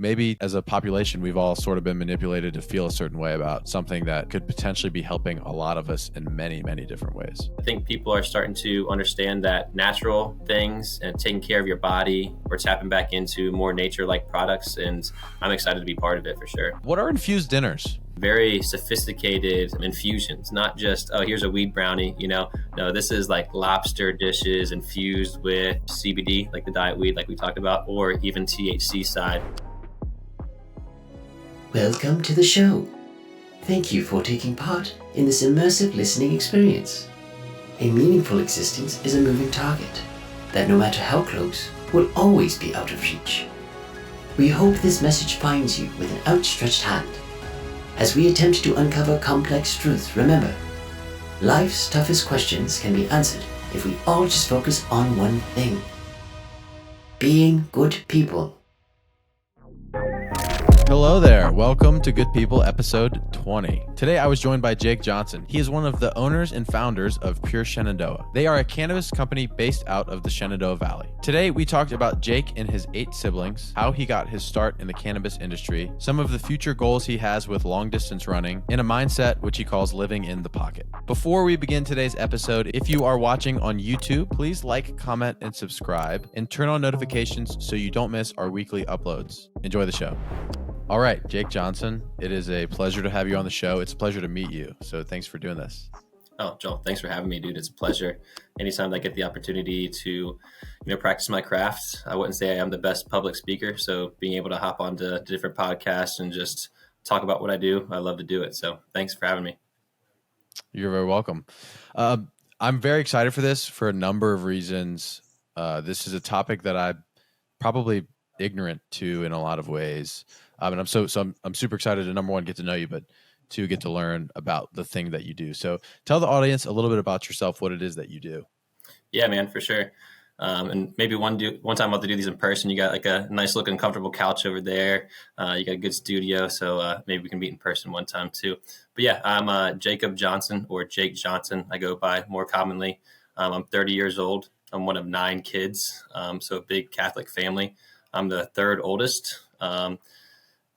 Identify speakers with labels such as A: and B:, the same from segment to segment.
A: maybe as a population, we've all sort of been manipulated to feel a certain way about something that could potentially be helping a lot of us in many, many different ways.
B: I think people are starting to understand that natural things and taking care of your body, we're tapping back into more nature-like products, and I'm excited to be part of it for sure.
A: What are infused dinners?
B: Very sophisticated infusions, not just, oh, here's a weed brownie, No, this is like lobster dishes infused with CBD, like the diet weed, like we talked about, or even THC side.
C: Welcome to the show. Thank you for taking part in this immersive listening experience. A meaningful existence is a moving target that, no matter how close, will always be out of reach. We hope this message finds you with an outstretched hand. As we attempt to uncover complex truths, remember, life's toughest questions can be answered if we all just focus on one thing: being good people.
A: Hello there. Welcome to Good People episode 20. Today I was joined by Jake Johnson. He is one of the owners and founders of Pure Shenandoah. They are a cannabis company based out of the Shenandoah Valley. Today we talked about Jake and his 8 siblings, how he got his start in the cannabis industry, some of the future goals he has with long distance running, and a mindset which he calls living in the pocket. Before we begin today's episode, if you are watching on YouTube, please like, comment, and subscribe, and turn on notifications so you don't miss our weekly uploads. Enjoy the show. All right, Jake Johnson, it is a pleasure to have you on the show. It's a pleasure to meet you. So thanks for doing this.
B: Oh, Joel, thanks for having me, dude. It's a pleasure. Anytime I get the opportunity to, practice my craft. I wouldn't say I am the best public speaker. So being able to hop onto different podcasts and just talk about what I do, I love to do it. So thanks for having me.
A: You're very welcome. I'm very excited for this for a number of reasons. This is a topic that I'm probably ignorant to in a lot of ways. And I'm super excited to, number one, get to know you, but two, get to learn about the thing that you do. So tell the audience a little bit about yourself, what it is that you do.
B: Yeah, man, for sure. And maybe one time I'll have to do these in person. You got like a nice looking, comfortable couch over there. You got a good studio. So maybe we can meet in person one time too. But yeah, I'm Jacob Johnson, or Jake Johnson. I go by more commonly. I'm 30 years old. I'm one of 9 kids. So a big Catholic family. I'm the third oldest.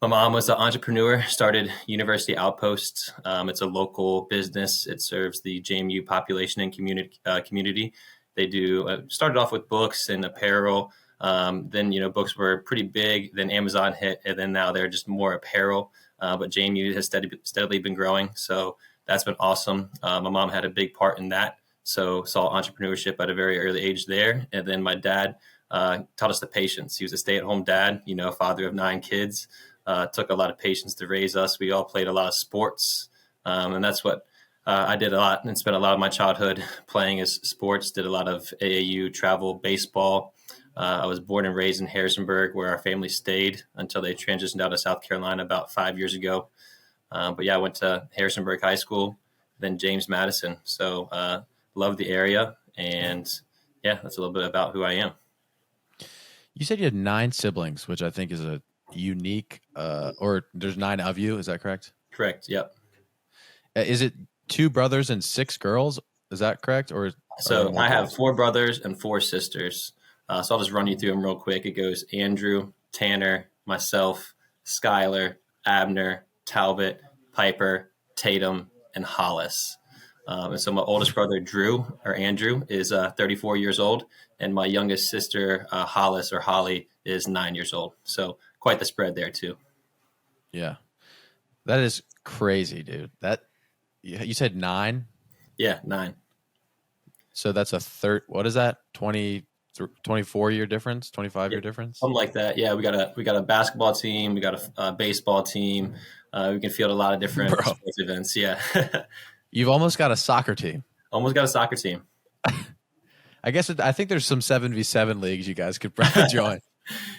B: My mom was an entrepreneur, started University Outpost. It's a local business. It serves the JMU population and community. They do started off with books and apparel. Then, books were pretty big. Then Amazon hit, and then now they're just more apparel. But JMU has steadily been growing. So that's been awesome. My mom had a big part in that. So saw entrepreneurship at a very early age there. And then my dad taught us the patience. He was a stay-at-home dad, father of 9 kids. Took a lot of patience to raise us. We all played a lot of sports, and that's what I did a lot and spent a lot of my childhood playing as sports. Did a lot of AAU travel baseball. I was born and raised in Harrisonburg, where our family stayed until they transitioned out of South Carolina about 5 years ago. But yeah, I went to Harrisonburg High School, then James Madison. So love the area, and yeah, that's a little bit about who I am.
A: You said you had 9 siblings, which I think is a unique, or there's 9 of you. Is that correct?
B: Correct. Yep.
A: Is it 2 brothers and 6 girls? Is that correct? Or
B: so I have 4 brothers and 4 sisters. So I'll just run you through them real quick. It goes Andrew, Tanner, myself, Skylar, Abner, Talbot, Piper, Tatum, and Hollis. And so my oldest brother, Andrew, is 34 years old. And my youngest sister, Hollis, or Holly, is 9 years old. So quite the spread there too.
A: Yeah. That is crazy, dude. You said 9?
B: Yeah, 9.
A: So that's what is that? 24 year difference, 25 year difference?
B: Something like that. Yeah, we got a basketball team, we got a baseball team. We can field a lot of different sports events. Yeah.
A: You've almost got a soccer team.
B: Almost got a soccer team.
A: I think there's some 7v7 leagues you guys could probably join.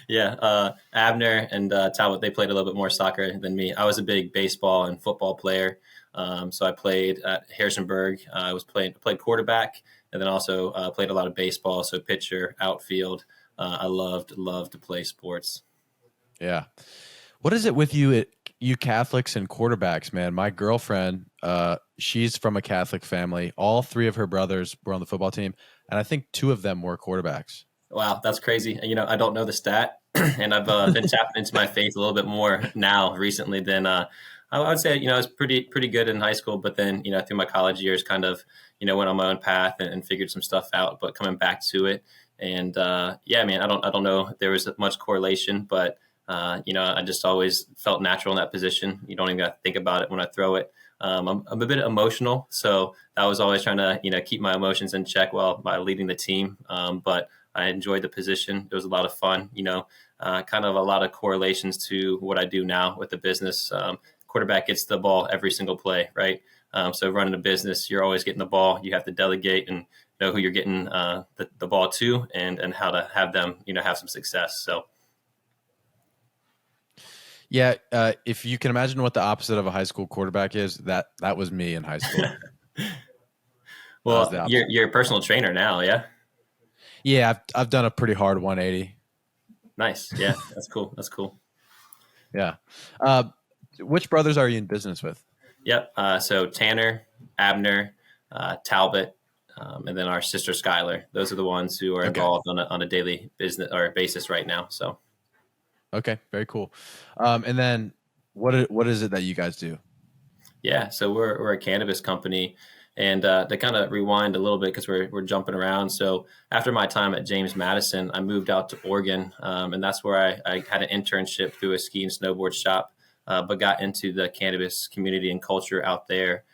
B: Yeah. Abner and Talbot, they played a little bit more soccer than me. I was a big baseball and football player. So I played at Harrisonburg. I played quarterback, and then also played a lot of baseball. So pitcher, outfield. I loved to play sports.
A: Yeah. What is it with you Catholics and quarterbacks, man? My girlfriend, she's from a Catholic family. All 3 of her brothers were on the football team, and I think 2 of them were quarterbacks.
B: Wow, that's crazy. I don't know the stat, and I've been tapping into my faith a little bit more now recently than I would say. I was pretty good in high school, but then through my college years, kind of went on my own path and figured some stuff out. But coming back to it, and yeah, man, I don't know if there was much correlation, but I just always felt natural in that position. You don't even got to think about it when I throw it. I'm a bit emotional, so I was always trying to keep my emotions in check while by leading the team. But I enjoyed the position. It was a lot of fun. Kind of a lot of correlations to what I do now with the business. Quarterback gets the ball every single play, right? So running a business, you're always getting the ball. You have to delegate and know who you're getting the ball to, and how to have them have some success. So.
A: Yeah, if you can imagine what the opposite of a high school quarterback is, that was me in high school.
B: Well, you're a personal trainer now, yeah?
A: Yeah, I've done a pretty hard 180.
B: Nice. Yeah, that's cool. That's cool.
A: Yeah. Which brothers are you in business with?
B: Yep. So Tanner, Abner, Talbot, and then our sister Skylar. Those are the ones who are involved on a daily business or basis right now. So.
A: Okay, very cool. And then what is it that you guys do?
B: Yeah, so we're a cannabis company, and to kind of rewind a little bit because we're jumping around. So after my time at James Madison, I moved out to Oregon, and that's where I had an internship through a ski and snowboard shop, but got into the cannabis community and culture out there.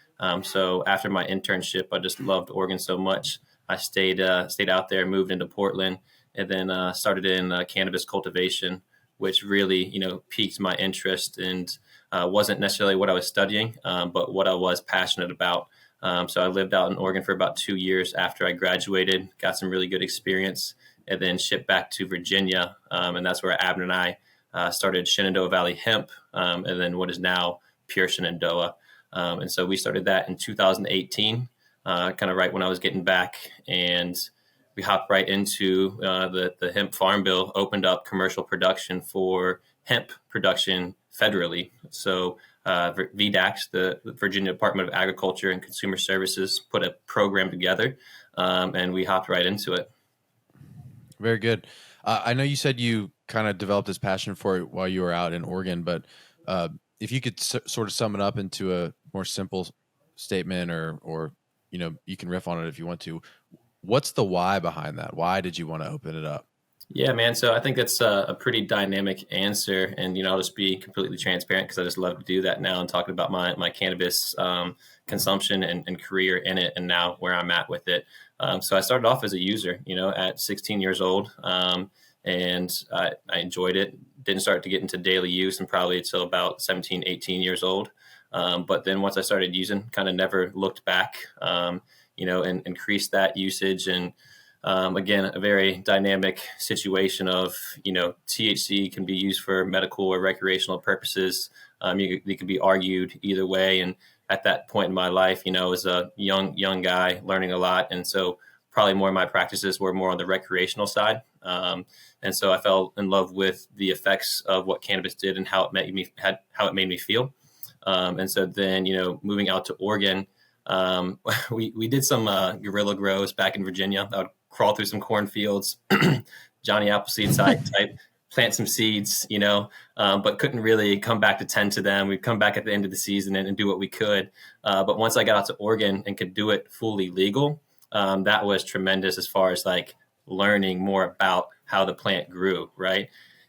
B: So after my internship, I just loved Oregon so much. I stayed out there, moved into Portland, and then started in cannabis cultivation, which really piqued my interest and wasn't necessarily what I was studying, but what I was passionate about. So I lived out in Oregon for about 2 years after I graduated, got some really good experience, and then shipped back to Virginia. And that's where Abner and I started Shenandoah Valley Hemp, and then what is now Pure Shenandoah. And so we started that in 2018, kind of right when I was getting back, and we hopped right into the hemp farm bill, opened up commercial production for hemp production federally. So VDAX, the Virginia Department of Agriculture and Consumer Services, put a program together, and we hopped right into it.
A: Very good. I know you said you kind of developed this passion for it while you were out in Oregon, but if you could sort of sum it up into a more simple statement, or you can riff on it if you want to. What's the why behind that? Why did you want to open it up?
B: Yeah, man. So I think that's a pretty dynamic answer, and I'll just be completely transparent because I just love to do that now and talking about my cannabis consumption and career in it, and now where I'm at with it. So I started off as a user, at 16 years old, and I enjoyed it. Didn't start to get into daily use and probably until about 17, 18 years old. But then once I started using, kind of never looked back, and increased that usage. And again, a very dynamic situation of, THC can be used for medical or recreational purposes. It could be argued either way. And at that point in my life, as a young guy learning a lot. And so probably more of my practices were more on the recreational side. And so I fell in love with the effects of what cannabis did and how it made me feel. And so then, moving out to Oregon, we did some guerrilla grows back in Virginia. I would crawl through some cornfields, Johnny Appleseed type, plant some seeds, but couldn't really come back to tend to them. We'd come back at the end of the season and do what we could. But once I got out to Oregon and could do it fully legal, that was tremendous as far as like learning more about how the plant grew, right?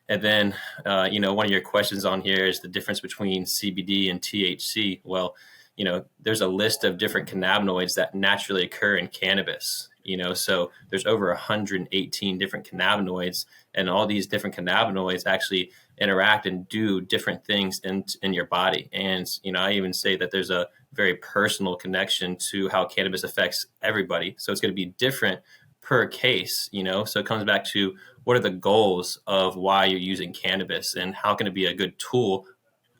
B: And then, one of your questions on here is the difference between CBD and THC. Well, there's a list of different cannabinoids that naturally occur in cannabis, so there's over 118 different cannabinoids, and all these different cannabinoids actually interact and do different things in your body. And, I even say that there's a very personal connection to how cannabis affects everybody. So it's going to be different per case, so it comes back to what are the goals of why you're using cannabis and how can it be a good tool,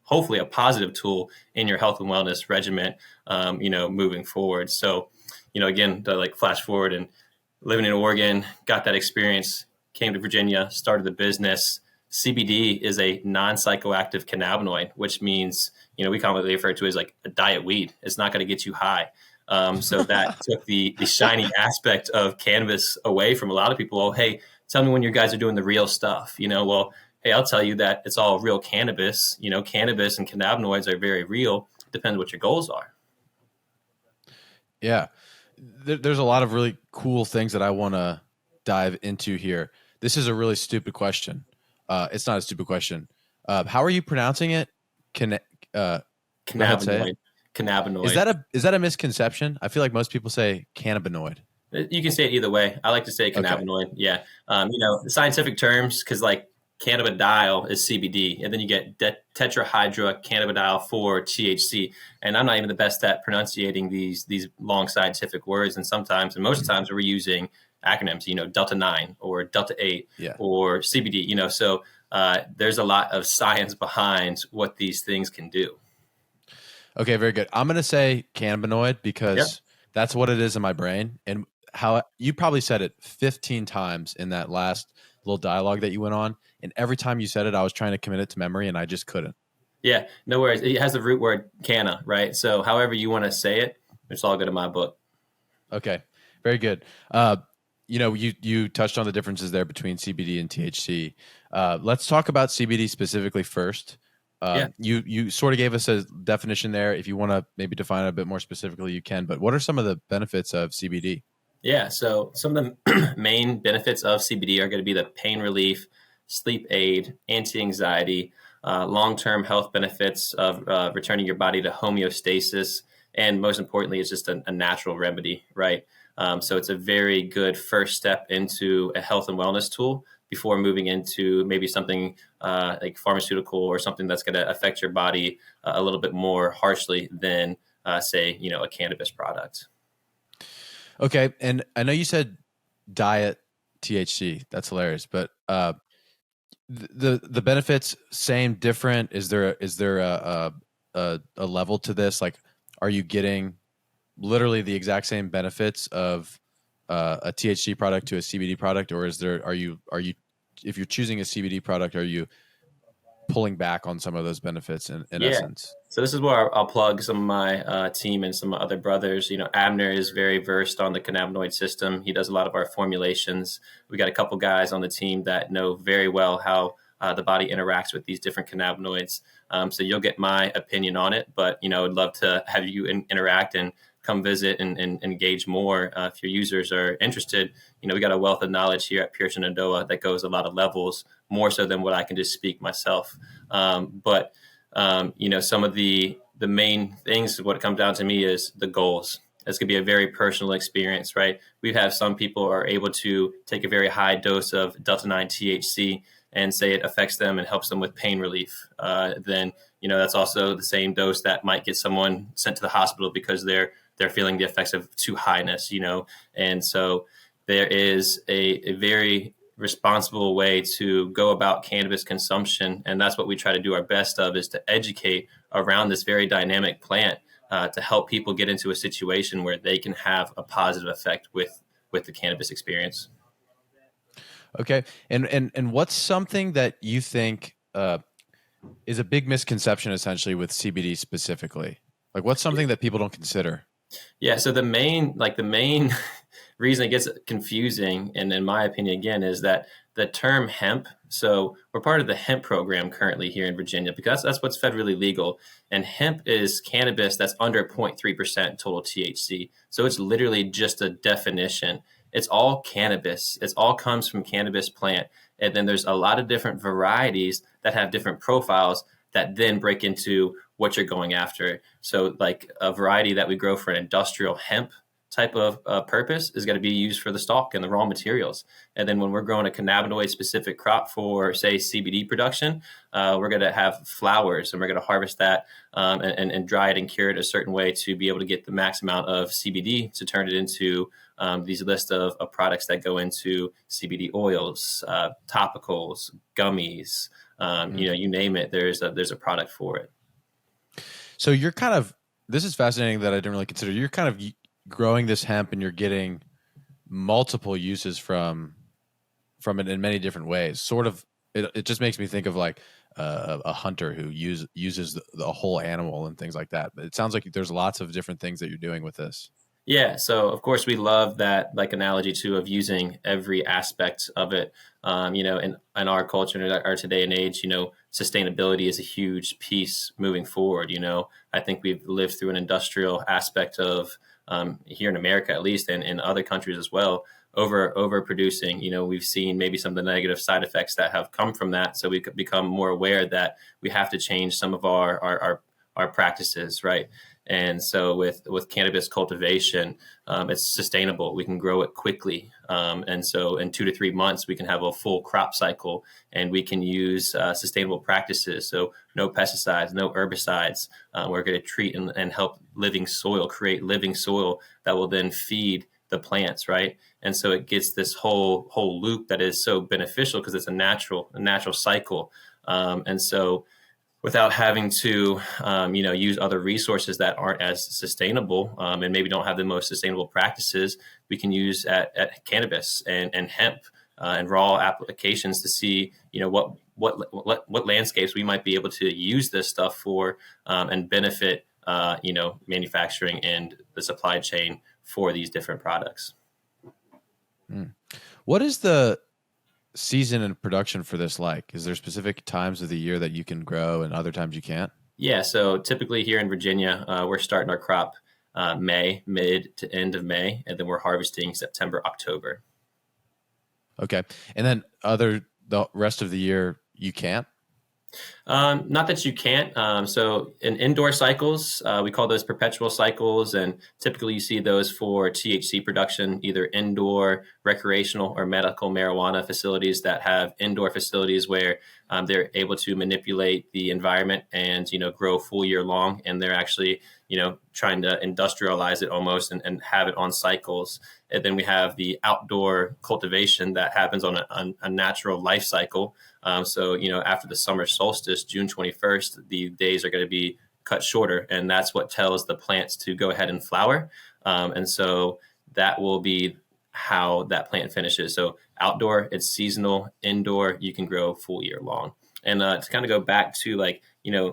B: hopefully a positive tool in your health and wellness regimen, moving forward. So, again, to like flash forward and living in Oregon, got that experience, came to Virginia, started the business. CBD is a non-psychoactive cannabinoid, which means, we commonly refer to it as like a diet weed. It's not going to get you high. So that took the shiny aspect of cannabis away from a lot of people. Oh, hey, tell me when you guys are doing the real stuff. Well, hey, I'll tell you that it's all real cannabis. Cannabis and cannabinoids are very real. It depends what your goals are.
A: Yeah. There's a lot of really cool things that I want to dive into here. This is a really stupid question. It's not a stupid question. How are you pronouncing it? Can Go ahead, say it.
B: Cannabinoid.
A: Is that a misconception? I feel like most people say cannabinoid.
B: You can say it either way. I like to say cannabinoid. Okay. Yeah. The scientific terms, because like cannabidiol is CBD, and then you get tetrahydrocannabidiol for THC. And I'm not even the best at pronunciating these long scientific words. And sometimes, and most times, we're using acronyms. Delta 9 or Delta 8 or CBD. So there's a lot of science behind what these things can do.
A: Okay, very good. I'm going to say cannabinoid because that's what it is in my brain. And how you probably said it 15 times in that last little dialogue that you went on. And every time you said it, I was trying to commit it to memory and I just couldn't.
B: Yeah, no worries. It has the root word canna, right? So however you want to say it, it's all good in my book. Okay,
A: very good. You touched on the differences there between CBD and THC. Let's talk about CBD specifically first. You sort of gave us a definition there. If you want to maybe define it a bit more specifically, you can. But what are some of the benefits of CBD?
B: Yeah, so some of the main benefits of CBD are going to be the pain relief, sleep aid, anti-anxiety, long-term health benefits of returning your body to homeostasis, and most importantly, it's just a natural remedy, right? So it's a very good first step into a health and wellness tool before moving into maybe something like pharmaceutical or something that's going to affect your body a little bit more harshly than, say, a cannabis product.
A: Okay, and I know you said diet THC. That's hilarious, but the benefits same, different? Is there a level to this? Like, are you getting literally the exact same benefits of a THC product to a CBD product, or are you if you're choosing a CBD product, are you pulling back on some of those benefits in essence?
B: So this is where I'll plug some of my team and some other brothers. Abner is very versed on the cannabinoid system. He does a lot of our formulations. We got a couple guys on the team that know very well how the body interacts with these different cannabinoids. So you'll get my opinion on it, but I'd love to have you interact and come visit and engage more. If your users are interested, we got a wealth of knowledge here at Pure Shenandoah that goes a lot of levels, more so than what I can just speak myself. But some of the main things, what it comes down to me is the goals. It's going to be a very personal experience, right? We have some people are able to take a very high dose of Delta 9 THC and say it affects them and helps them with pain relief. Then, that's also the same dose that might get someone sent to the hospital because they're feeling the effects of too highness, And so there is a very responsible way to go about cannabis consumption. And that's what we try to do our best of, is to educate around this very dynamic plant to help people get into a situation where they can have a positive effect with the cannabis experience.
A: Okay. And what's something that you think is a big misconception essentially with CBD specifically? Like, what's something that people don't consider?
B: Yeah. So the main reason it gets confusing, and in my opinion, again, is that the term hemp. So we're part of the hemp program currently here in Virginia because that's what's federally legal. And hemp is cannabis that's under 0.3% total THC. So it's literally just a definition. It's all cannabis. It all comes from cannabis plant. And then there's a lot of different varieties that have different profiles that then break into what you're going after. So like a variety that we grow for an industrial hemp type of purpose is going to be used for the stalk and the raw materials. And then when we're growing a cannabinoid specific crop for, say, CBD production, we're going to have flowers and we're going to harvest that and dry it and cure it a certain way to be able to get the max amount of CBD to turn it into these list of products that go into CBD oils, topicals, gummies, you name it. There's a product for it.
A: So you're this is fascinating that I didn't really consider. You're kind of growing this hemp and you're getting multiple uses from it in many different ways. Sort of, it just makes me think of like a hunter who uses the whole animal and things like that. But it sounds like there's lots of different things that you're doing with this.
B: Yeah, so of course we love that like analogy too of using every aspect of it. In our culture and our today and age, sustainability is a huge piece moving forward. I think we've lived through an industrial aspect of here in America at least, and in other countries as well, overproducing. We've seen maybe some of the negative side effects that have come from that. So we could become more aware that we have to change some of our practices, right? And so with cannabis cultivation, it's sustainable. We can grow it quickly. And so in 2 to 3 months, we can have a full crop cycle, and we can use sustainable practices. So no pesticides, no herbicides. We're going to treat and help create living soil that will then feed the plants, right? And so it gets this whole loop that is so beneficial because it's a natural cycle. And so without having to, use other resources that aren't as sustainable, and maybe don't have the most sustainable practices, we can use at cannabis and hemp and raw applications to see, what landscapes we might be able to use this stuff for, and benefit, manufacturing and the supply chain for these different products.
A: What is the season and production for this like? Is there specific times of the year that you can grow and other times you can't?
B: Yeah, so typically here in Virginia, we're starting our crop mid to end of May, and then we're harvesting September, October.
A: Okay. And then the rest of the year you can't?
B: Not that you can't. So in indoor cycles, we call those perpetual cycles, and typically you see those for THC production, either indoor, recreational, or medical marijuana facilities that have indoor facilities where they're able to manipulate the environment and grow full year long, and they're actually trying to industrialize it almost and have it on cycles. And then we have the outdoor cultivation that happens on a natural life cycle. So after the summer solstice, June 21st, the days are going to be cut shorter, and that's what tells the plants to go ahead and flower. And so that will be how that plant finishes. So outdoor, it's seasonal. Indoor, you can grow full year long. And to kind of go back to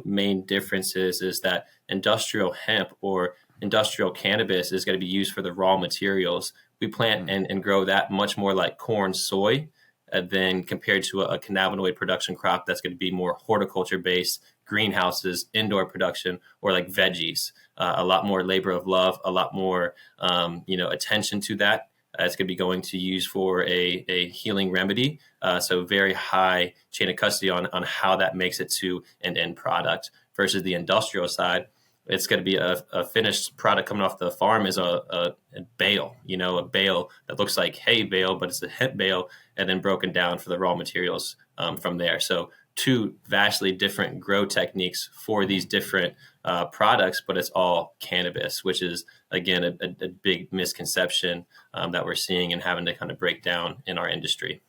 B: main differences is that industrial hemp or industrial cannabis is going to be used for the raw materials. We plant and grow that much more like corn, soy, than compared to a cannabinoid production crop that's going to be more horticulture based, greenhouses, indoor production, or like veggies. A lot more labor of love, a lot more attention to that. It's going to be going to use for a healing remedy. So very high chain of custody on how that makes it to an end product versus the industrial side. It's going to be a finished product coming off the farm is a bale, a bale that looks like hay bale, but it's a hemp bale, and then broken down for the raw materials from there. So two vastly different grow techniques for these different products, but it's all cannabis, which is, again, a big misconception that we're seeing and having to kind of break down in our industry.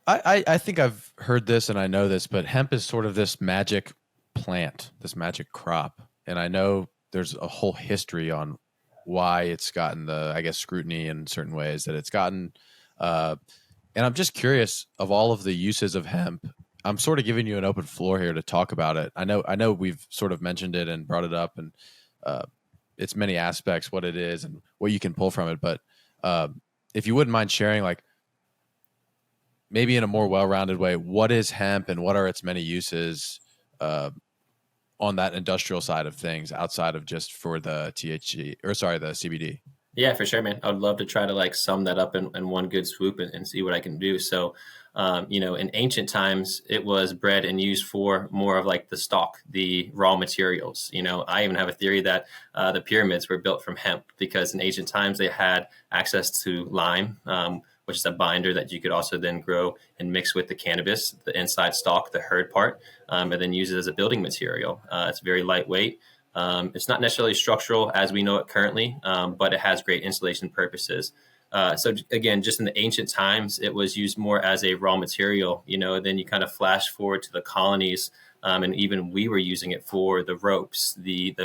A: I think I've heard this and I know this, but hemp is sort of this magic plant, this magic crop. And I know there's a whole history on why it's gotten scrutiny in certain ways that it's gotten. And I'm just curious of all of the uses of hemp. I'm sort of giving you an open floor here to talk about it. I know we've sort of mentioned it and brought it up, and its many aspects, what it is and what you can pull from it. But if you wouldn't mind sharing, maybe in a more well-rounded way, what is hemp and what are its many uses on that industrial side of things outside of just for the the CBD?
B: Yeah, for sure, man. I would love to try to sum that up in one good swoop and see what I can do. So, in ancient times, it was bred and used for more of the stalk, the raw materials. I even have a theory that the pyramids were built from hemp because in ancient times they had access to lime, which is a binder that you could also then grow and mix with the cannabis, the inside stalk, the hurd part, and then use it as a building material. It's very lightweight. It's not necessarily structural as we know it currently, but it has great insulation purposes. So again, just in the ancient times, it was used more as a raw material, then you kind of flash forward to the colonies, and even we were using it for the ropes, the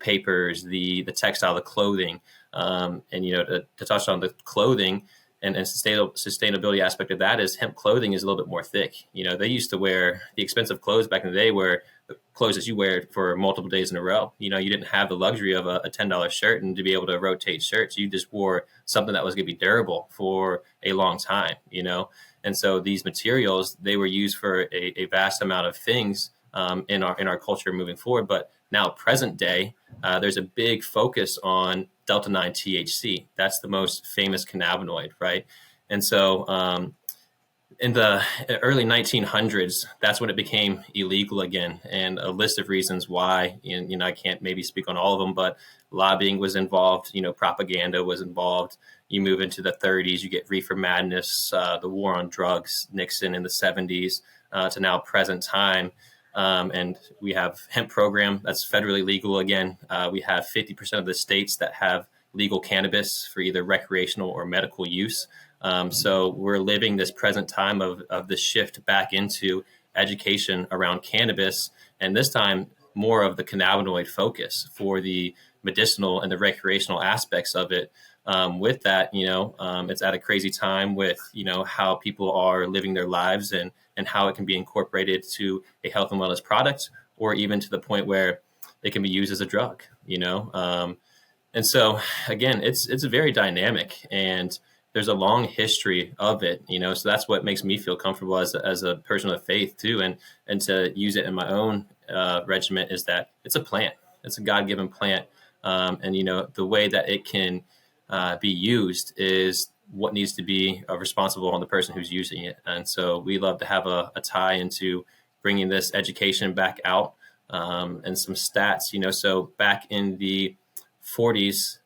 B: papers, the textile, the clothing. And, to touch on the clothing, and sustainability aspect of that is hemp clothing is a little bit more thick. They used to wear the expensive clothes back in the day were clothes that you wear for multiple days in a row. You didn't have the luxury of a $10 shirt and to be able to rotate shirts. You just wore something that was going to be durable for a long time, And so these materials, they were used for a vast amount of things in our culture moving forward. But now present day, there's a big focus on Delta-9 THC. That's the most famous cannabinoid, right? And so in the early 1900s, that's when it became illegal again, and a list of reasons why. And I can't maybe speak on all of them, but lobbying was involved. Propaganda was involved. You move into the 30s, you get reefer madness, the war on drugs, Nixon in the 70s, to now present time. And we have hemp program that's federally legal again. We have 50% of the states that have legal cannabis for either recreational or medical use. So we're living this present time of the shift back into education around cannabis, and this time more of the cannabinoid focus for the medicinal and the recreational aspects of it. With that, it's at a crazy time with, how people are living their lives and how it can be incorporated to a health and wellness product, or even to the point where it can be used as a drug, And so again, it's very dynamic, and there's a long history of it, so that's what makes me feel comfortable as a person of faith too. And to use it in my own regiment is that it's a plant. It's a God-given plant. And, the way that it can be used is what needs to be responsible on the person who's using it. And so we love to have a tie into bringing this education back out, and some stats, so back in the 40s,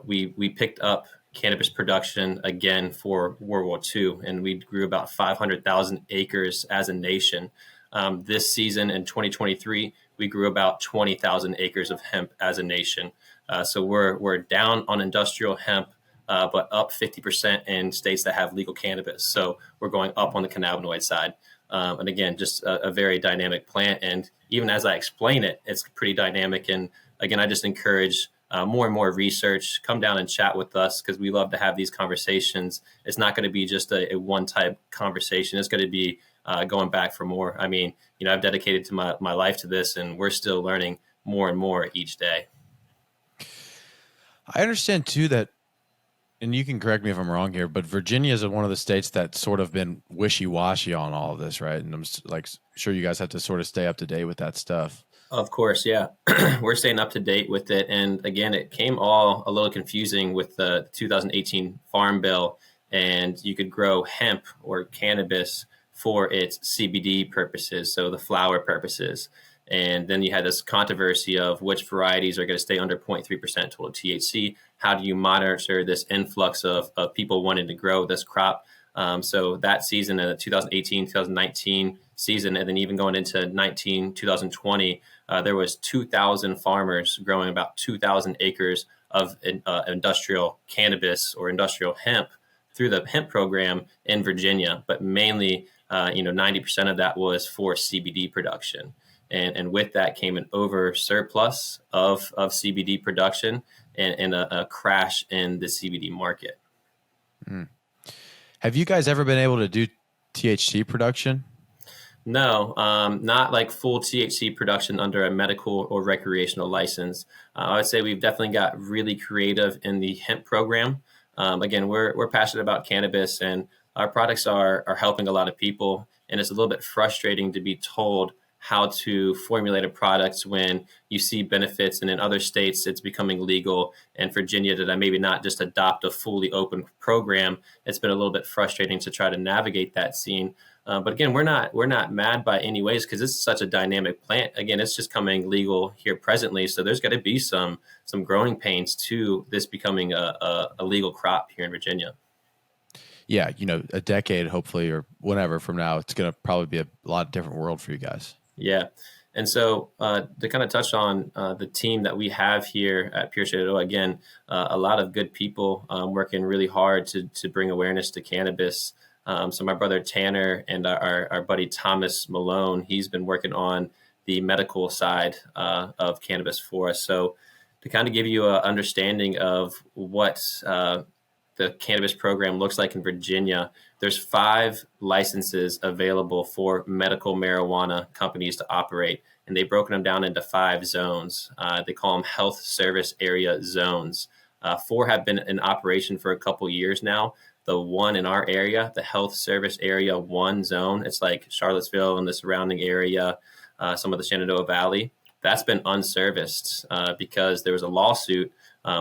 B: we picked up cannabis production again for World War II, and we grew about 500,000 acres as a nation. This season in 2023, we grew about 20,000 acres of hemp as a nation. So we're down on industrial hemp, but up 50% in states that have legal cannabis. So we're going up on the cannabinoid side. And again, just a very dynamic plant. And even as I explain it, it's pretty dynamic. And again, I just encourage more and more research. Come down and chat with us, because we love to have these conversations. It's not going to be just a one type conversation. It's going to be going back for more. I mean, I've dedicated to my life to this, and we're still learning more and more each day.
A: I understand too that, and you can correct me if I'm wrong here, but Virginia is one of the states that's sort of been wishy-washy on all of this, right? And I'm sure you guys have to sort of stay up to date with that stuff.
B: Of course, yeah. We're staying up to date with it. And again, it came all a little confusing with the 2018 Farm Bill, and you could grow hemp or cannabis for its CBD purposes, so the flower purposes. And then you had this controversy of which varieties are going to stay under 0.3% total THC. How do you monitor this influx of people wanting to grow this crop? So that season, in the 2018, 2019 season, and then even going into 2020, there was 2,000 farmers growing about 2,000 acres of industrial cannabis or industrial hemp through the hemp program in Virginia. But mainly, 90% of that was for CBD production. And with that came an over surplus of CBD production and a crash in the CBD market.
A: Mm. Have you guys ever been able to do THC production?
B: No, not like full THC production under a medical or recreational license. I would say we've definitely got really creative in the hemp program. Again, we're passionate about cannabis, and our products are helping a lot of people. And it's a little bit frustrating to be told how to formulate a product when you see benefits, and in other states it's becoming legal. And Virginia did I maybe not just adopt a fully open program. It's been a little bit frustrating to try to navigate that scene. But again, we're not mad by any ways, because it's such a dynamic plant. Again, it's just coming legal here presently, so there's got to be some growing pains to this becoming a legal crop here in Virginia.
A: Yeah, a decade hopefully, or whenever from now, it's going to probably be a lot different world for you guys.
B: Yeah. And so to kind of touch on the team that we have here at Pure Shenandoah, again, a lot of good people working really hard to bring awareness to cannabis. So my brother Tanner and our buddy Thomas Malone, he's been working on the medical side of cannabis for us. So to kind of give you an understanding of what the the cannabis program looks like in Virginia, there's 5 licenses available for medical marijuana companies to operate, and they've broken them down into 5 zones. They call them health service area zones. 4 have been in operation for a couple years now. The one in our area, the health service area 1 zone, it's like Charlottesville and the surrounding area, some of the Shenandoah Valley, that's been unserviced because there was a lawsuit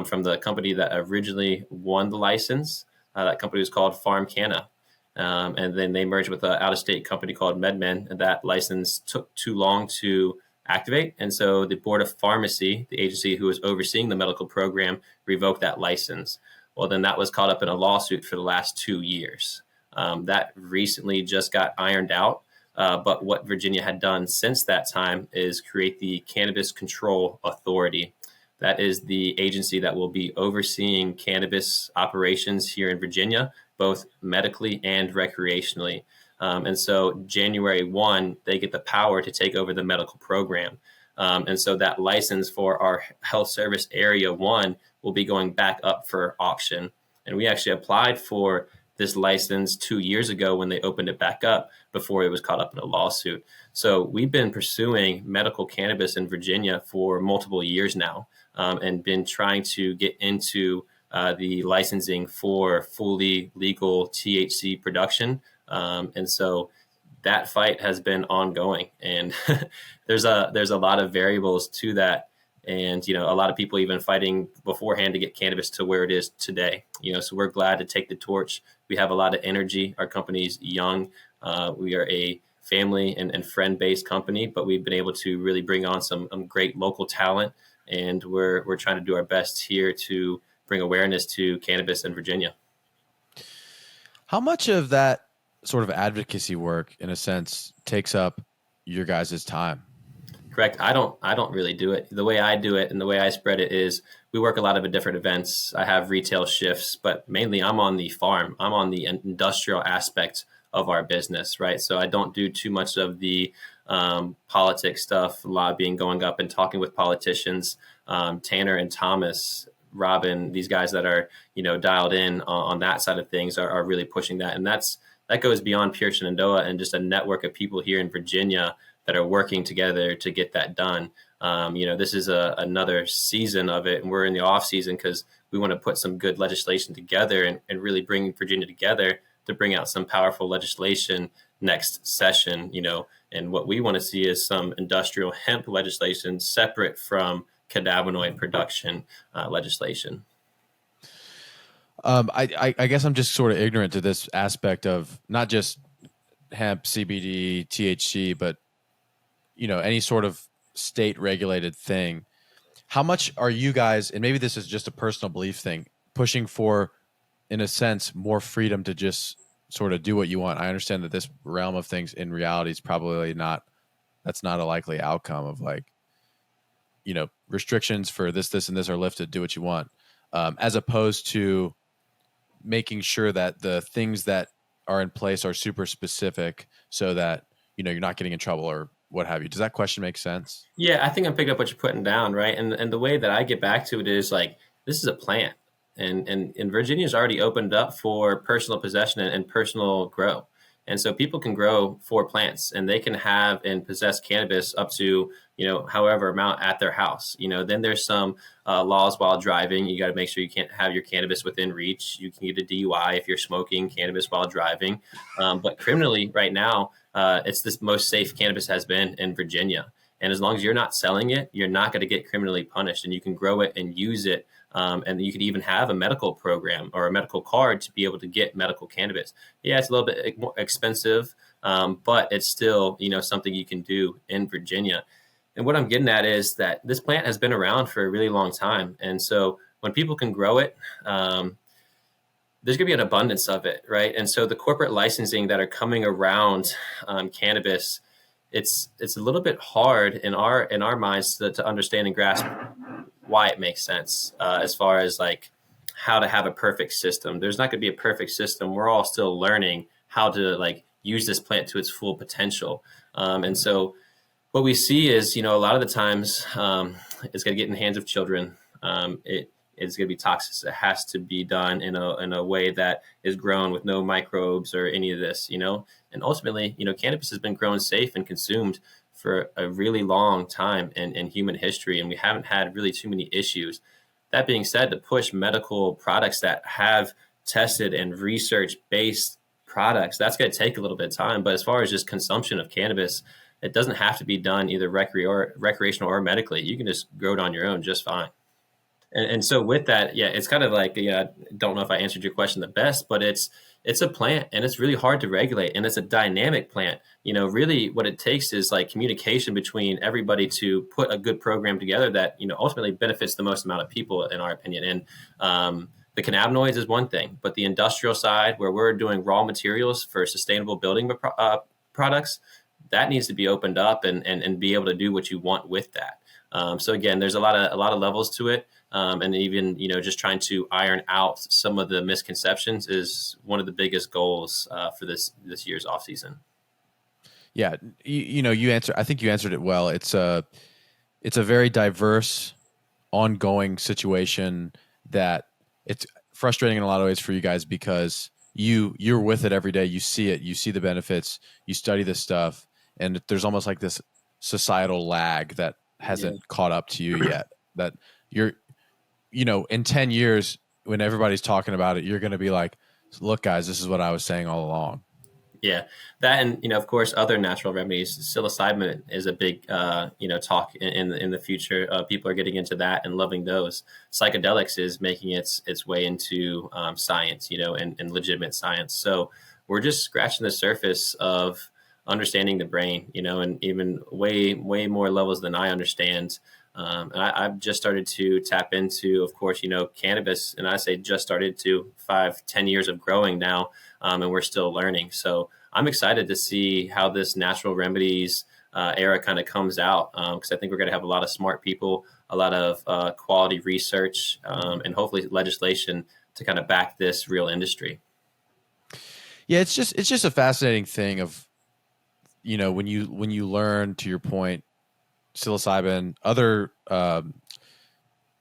B: from the company that originally won the license. That company was called Farm Canna. And then they merged with an out-of-state company called MedMen, and that license took too long to activate. And so the Board of Pharmacy, the agency who was overseeing the medical program, revoked that license. Well, then that was caught up in a lawsuit for the last 2 years. That recently just got ironed out. But what Virginia had done since that time is create the Cannabis Control Authority. That is the agency that will be overseeing cannabis operations here in Virginia, both medically and recreationally. And so January 1, they get the power to take over the medical program. And so that license for our health service area 1 will be going back up for auction. And we actually applied for this license 2 years ago when they opened it back up before it was caught up in a lawsuit. So we've been pursuing medical cannabis in Virginia for multiple years now, and been trying to get into the licensing for fully legal THC production. And so that fight has been ongoing, and there's a lot of variables to that. And, a lot of people even fighting beforehand to get cannabis to where it is today. So we're glad to take the torch. We have a lot of energy. Our company's young. We are a family and friend-based company, but we've been able to really bring on some great local talent. And we're trying to do our best here to bring awareness to cannabis in Virginia.
A: How much of that sort of advocacy work, in a sense, takes up your guys' time?
B: Correct. I don't really do it. The way I do it and the way I spread it is we work a lot of different events. I have retail shifts, but mainly I'm on the farm. I'm on the industrial aspect of our business, right? So I don't do too much of the politics stuff, lobbying, going up and talking with politicians. Tanner and Thomas, Robin, these guys that are, dialed in on that side of things are really pushing that. And that goes beyond Pure Shenandoah and just a network of people here in Virginia that are working together to get that done. This is another season of it, and we're in the off season because we want to put some good legislation together and really bring Virginia together to bring out some powerful legislation next session, and what we want to see is some industrial hemp legislation separate from cannabinoid production legislation.
A: I guess I'm just sort of ignorant to this aspect of not just hemp, CBD, THC, but any sort of state regulated thing. How much are you guys, and maybe this is just a personal belief thing, pushing for, in a sense, more freedom to just sort of do what you want? I understand that this realm of things in reality is probably that's not a likely outcome of restrictions for this, and this are lifted, do what you want, as opposed to making sure that the things that are in place are super specific so that, you're not getting in trouble or what have you. Does that question make sense?
B: Yeah, I think I'm picking up what you're putting down, right? And the way that I get back to it is this is a plant, and Virginia's already opened up for personal possession and personal grow. And so people can grow 4 plants and they can have and possess cannabis up to, however amount at their house. Then there's some laws while driving. You got to make sure you can't have your cannabis within reach. You can get a DUI if you're smoking cannabis while driving. But criminally right now, it's the most safe cannabis has been in Virginia. And as long as you're not selling it, you're not going to get criminally punished, and you can grow it and use it. And you could even have a medical program or a medical card to be able to get medical cannabis. Yeah, it's a little bit more expensive, but it's still, something you can do in Virginia. And what I'm getting at is that this plant has been around for a really long time. And so when people can grow it, there's going to be an abundance of it, right? And so the corporate licensing that are coming around cannabis, it's a little bit hard in our minds to understand and grasp why it makes sense as far as how to have a perfect system. There's not going to be a perfect system. We're all still learning how to use this plant to its full potential. And so what we see is, a lot of the times it's going to get in the hands of children. it's going to be toxic. It has to be done in a way that is grown with no microbes or any of this, and ultimately, cannabis has been grown safe and consumed for a really long time in human history, and we haven't had really too many issues. That being said, to push medical products that have tested and research based products, that's going to take a little bit of time. But as far as just consumption of cannabis, it doesn't have to be done either recreational or medically. You can just grow it on your own just fine. And so with that, yeah, it's kind of like, I don't know if I answered your question the best, but it's a plant and it's really hard to regulate, and it's a dynamic plant. Really what it takes is like communication between everybody to put a good program together that, ultimately benefits the most amount of people, in our opinion. And the cannabinoids is one thing, but the industrial side, where we're doing raw materials for sustainable building products, that needs to be opened up and be able to do what you want with that. So again, there's a lot of levels to it. And even, just trying to iron out some of the misconceptions is one of the biggest goals for this year's off season.
A: Yeah. I think you answered it well. It's a very diverse, ongoing situation that it's frustrating in a lot of ways for you guys, because you're with it every day. You see it, you see the benefits, you study this stuff, and there's almost like this societal lag that hasn't caught up to you yet. That you're, in 10 years, when everybody's talking about it, you're going to be like, look, guys, this is what I was saying all along.
B: Yeah, that, and of course, other natural remedies. Psilocybin is a big talk in the future. People are getting into that and loving those. Psychedelics is making its way into science, and legitimate science. So we're just scratching the surface of understanding the brain, and even way more levels than I understand. And I've just started to tap into, of course, cannabis, and I say just started to 5-10 years of growing now, and we're still learning. So I'm excited to see how this natural remedies era kind of comes out, because I think we're going to have a lot of smart people, a lot of quality research, and hopefully legislation to kind of back this real industry.
A: Yeah, it's just a fascinating thing of, when you learn, to your point, psilocybin, other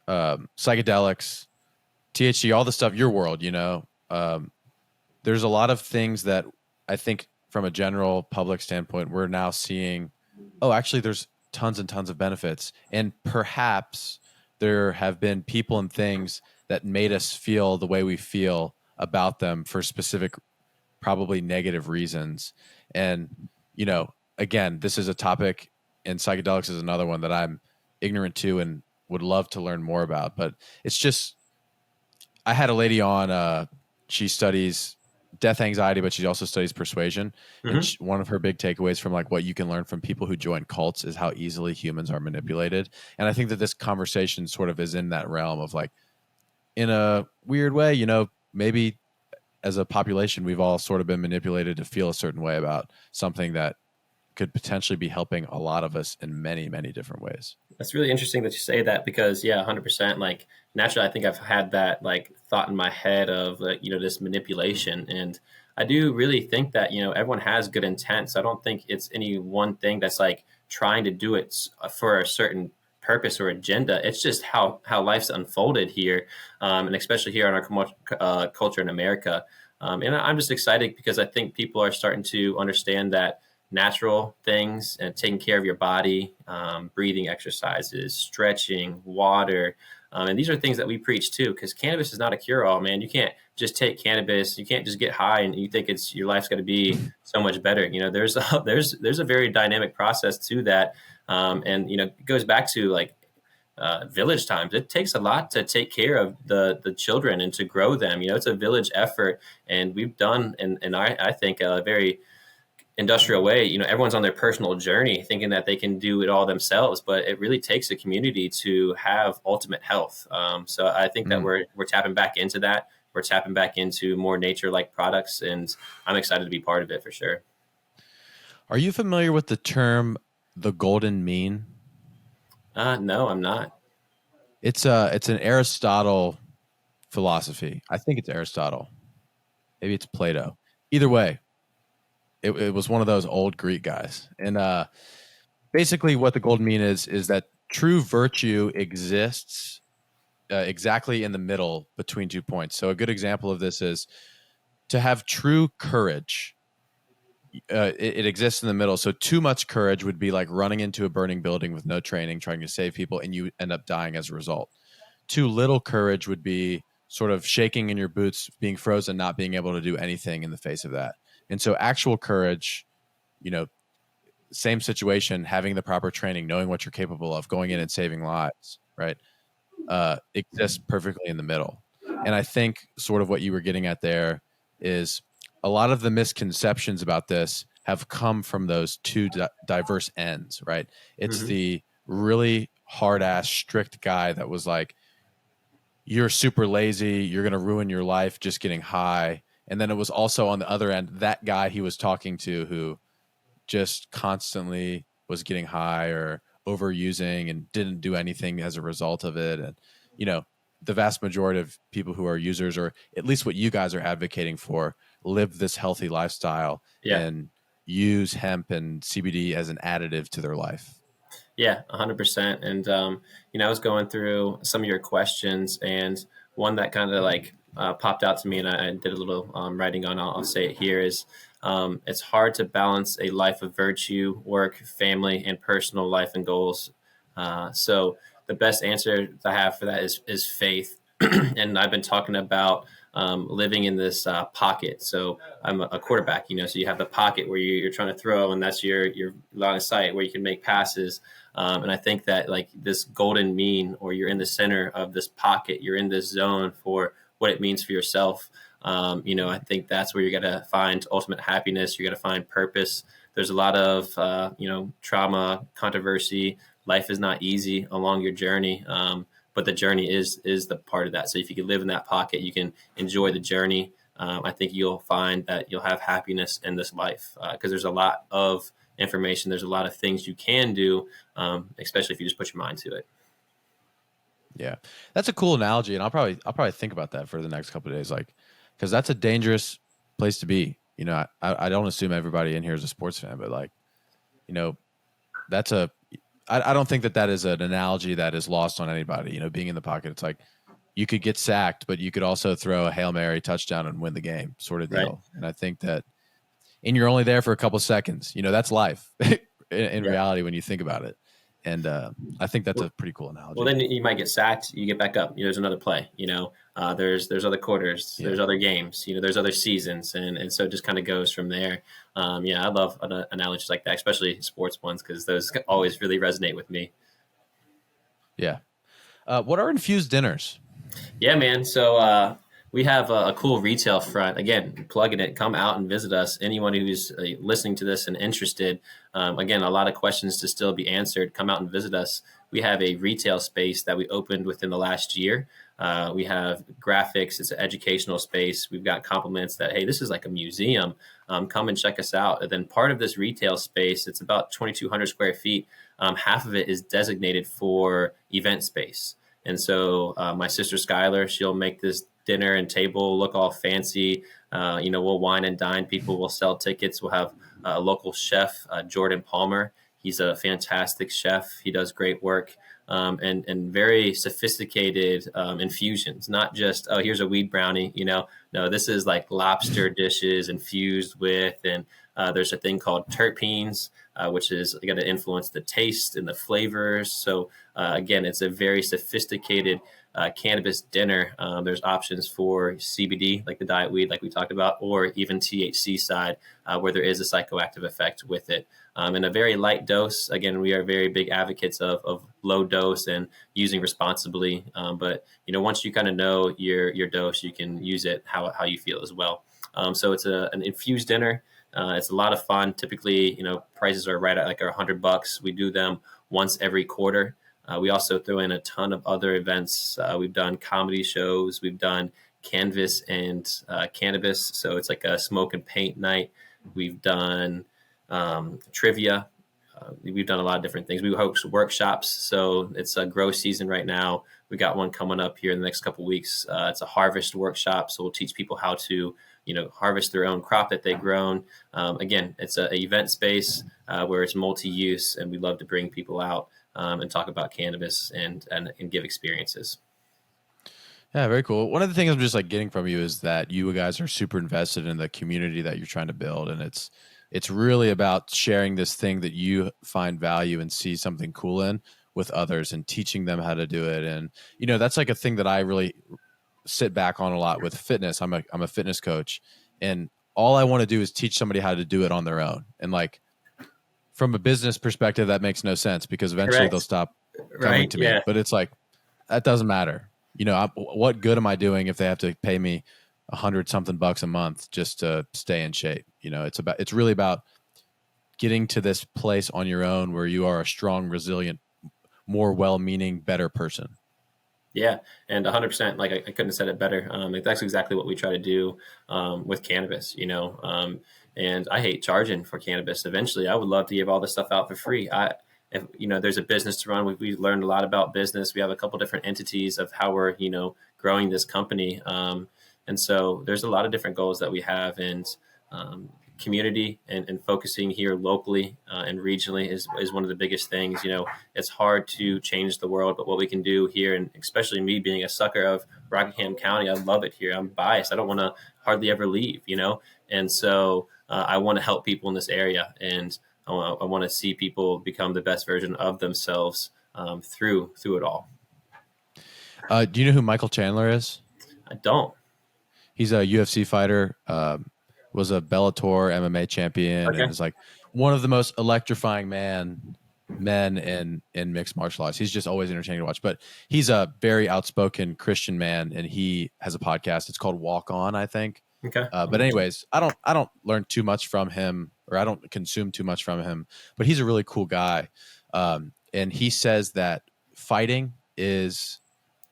A: psychedelics, THC, all the stuff, your world, there's a lot of things that I think from a general public standpoint, we're now seeing, oh, actually there's tons and tons of benefits. And perhaps there have been people and things that made us feel the way we feel about them for specific, probably negative reasons. And, again, this is a topic, and psychedelics is another one that I'm ignorant to and would love to learn more about. But it's just, I had a lady on, she studies death anxiety, but she also studies persuasion.
B: Mm-hmm.
A: And one of her big takeaways from like what you can learn from people who join cults is how easily humans are manipulated. And I think that this conversation sort of is in that realm of like, in a weird way, maybe as a population, we've all sort of been manipulated to feel a certain way about something that could potentially be helping a lot of us in many, many different ways.
B: That's really interesting that you say that, because 100%, like naturally, I think I've had that like thought in my head of this manipulation. And I do really think that, everyone has good intent. So I don't think it's any one thing that's like trying to do it for a certain purpose or agenda. It's just how life's unfolded here. And especially here in our culture in America. And I'm just excited because I think people are starting to understand that natural things and taking care of your body, breathing exercises, stretching, water. And these are things that we preach too, because cannabis is not a cure-all, man. You can't just take cannabis. You can't just get high and you think your life's going to be so much better. There's a very dynamic process to that. And, it goes back to like village times. It takes a lot to take care of the children and to grow them. It's a village effort, and we've done, and I think a very industrial way. Everyone's on their personal journey thinking that they can do it all themselves, but it really takes a community to have ultimate health. So I think that we're tapping back into that. We're tapping back into more nature-like products, and I'm excited to be part of it for sure.
A: Are you familiar with the term the golden mean?
B: No, I'm not.
A: It's an Aristotle philosophy. I think it's Aristotle. Maybe it's Plato. Either way, it was one of those old Greek guys. And basically what the golden mean is that true virtue exists exactly in the middle between 2 points. So a good example of this is to have true courage. It exists in the middle. So too much courage would be like running into a burning building with no training, trying to save people, and you end up dying as a result. Too little courage would be sort of shaking in your boots, being frozen, not being able to do anything in the face of that. And so actual courage, you know, same situation, having the proper training, knowing what you're capable of, going in and saving lives, right? Exists perfectly in the middle. And I think sort of what you were getting at there is a lot of the misconceptions about this have come from those two diverse ends, right? It's
B: Mm-hmm.
A: the really hard ass, strict guy that was like, you're super lazy, you're going to ruin your life just getting high. And then it was also on the other end, that guy he was talking to who just constantly was getting high or overusing and didn't do anything as a result of it. And, you know, the vast majority of people who are users, or at least what you guys are advocating for, live this healthy lifestyle
B: Yeah.
A: and use hemp and CBD as an additive to their life.
B: Yeah, 100%. And, I was going through some of your questions, and one that kind of like popped out to me, and I did a little writing on, I'll say it here, is it's hard to balance a life of virtue, work, family, and personal life and goals. So the best answer I have for that is faith. And I've been talking about living in this pocket. So I'm a quarterback, so you have the pocket where you're trying to throw, and that's your line of sight where you can make passes. And I think that like this golden mean, or you're in the center of this pocket, you're in this zone for what it means for yourself. I think that's where you're going to find ultimate happiness. You're going to find purpose. There's a lot of, trauma, controversy. Life is not easy along your journey. But the journey is the part of that. So if you can live in that pocket, you can enjoy the journey. I think you'll find that you'll have happiness in this life, because there's a lot of information. There's a lot of things you can do, especially if you just put your mind to it.
A: Yeah, that's a cool analogy, and I'll probably think about that for the next couple of days, like, because that's a dangerous place to be. I don't assume everybody in here is a sports fan, but like, that's I don't think that is an analogy that is lost on anybody. Being in the pocket, it's like you could get sacked, but you could also throw a Hail Mary touchdown and win the game, sort of deal.
B: Right.
A: And I think that, and you're only there for a couple seconds. That's life in reality when you think about it. And I think that's a pretty cool analogy.
B: Well, then you might get sacked. You get back up. There's another play. There's other quarters.
A: Yeah.
B: There's other games. There's other seasons, and so it just kind of goes from there. I love analogies like that, especially sports ones, because those always really resonate with me.
A: Yeah. What are infused dinners?
B: Yeah, man. So we have a cool retail front. Again, plugging it. Come out and visit us. Anyone who's listening to this and interested. Again, a lot of questions to still be answered. Come out and visit us. We have a retail space that we opened within the last year. We have graphics. It's an educational space. We've got compliments that, hey, this is like a museum. Come and check us out. And then part of this retail space, it's about 2,200 square feet. Half of it is designated for event space. And so my sister Skylar, she'll make this dinner and table look all fancy. We'll wine and dine people. We'll sell tickets. We'll have a local chef, Jordan Palmer. He's a fantastic chef. He does great work, and very sophisticated infusions. Not just, oh, here's a weed brownie. No, this is like lobster dishes infused with, and there's a thing called terpenes, which is going to influence the taste and the flavors. So again, it's a very sophisticated cannabis dinner. There's options for CBD, like the diet weed, like we talked about, or even THC side, where there is a psychoactive effect with it. In a very light dose. Again, we are very big advocates of low dose and using responsibly. But once you kind of know your dose, you can use it how you feel as well. So it's an infused dinner. It's a lot of fun. Typically, prices are right at like $100. We do them once every quarter. We also throw in a ton of other events. We've done comedy shows. We've done canvas and cannabis. So it's like a smoke and paint night. We've done trivia. We've done a lot of different things. We host workshops. So it's a grow season right now. We got one coming up here in the next couple of weeks. It's a harvest workshop. So we'll teach people how to, harvest their own crop that they've grown. Again, it's an event space where it's multi-use, and we love to bring people out and talk about cannabis and give experiences.
A: Yeah, very cool. One of the things I'm just like getting from you is that you guys are super invested in the community that you're trying to build, and it's really about sharing this thing that you find value and see something cool in with others and teaching them how to do it. And that's like a thing that I really sit back on a lot with fitness. I'm a fitness coach, and all I want to do is teach somebody how to do it on their own. And like from a business perspective, that makes no sense because eventually they'll
B: Correct.
A: stop coming
B: Right.
A: to me.
B: Yeah.
A: But it's like that doesn't matter. What good am I doing if they have to pay me 100 something bucks a month just to stay in shape? It's really about getting to this place on your own where you are a strong, resilient, more well-meaning, better person.
B: Yeah, and 100%. Like I couldn't have said it better. That's exactly what we try to do with cannabis. And I hate charging for cannabis. Eventually, I would love to give all this stuff out for free. If there's a business to run, we learned a lot about business. We have a couple different entities of how we're growing this company, and so there's a lot of different goals that we have, and um, community and focusing here locally and regionally is one of the biggest things. It's hard to change the world, but what we can do here, and especially me being a sucker of Rockingham County, I love it here. I'm biased. I don't want to hardly ever leave. And so I want to help people in this area, and I want to see people become the best version of themselves through it all.
A: Do you know who Michael Chandler is?
B: I don't.
A: He's a UFC fighter, was a Bellator MMA champion,
B: Okay.
A: and is like one of the most electrifying men in mixed martial arts. He's just always entertaining to watch. But he's a very outspoken Christian man, and he has a podcast. It's called Walk On, I think.
B: Okay.
A: But anyways, I don't learn too much from him, or I don't consume too much from him. But he's a really cool guy, and he says that fighting is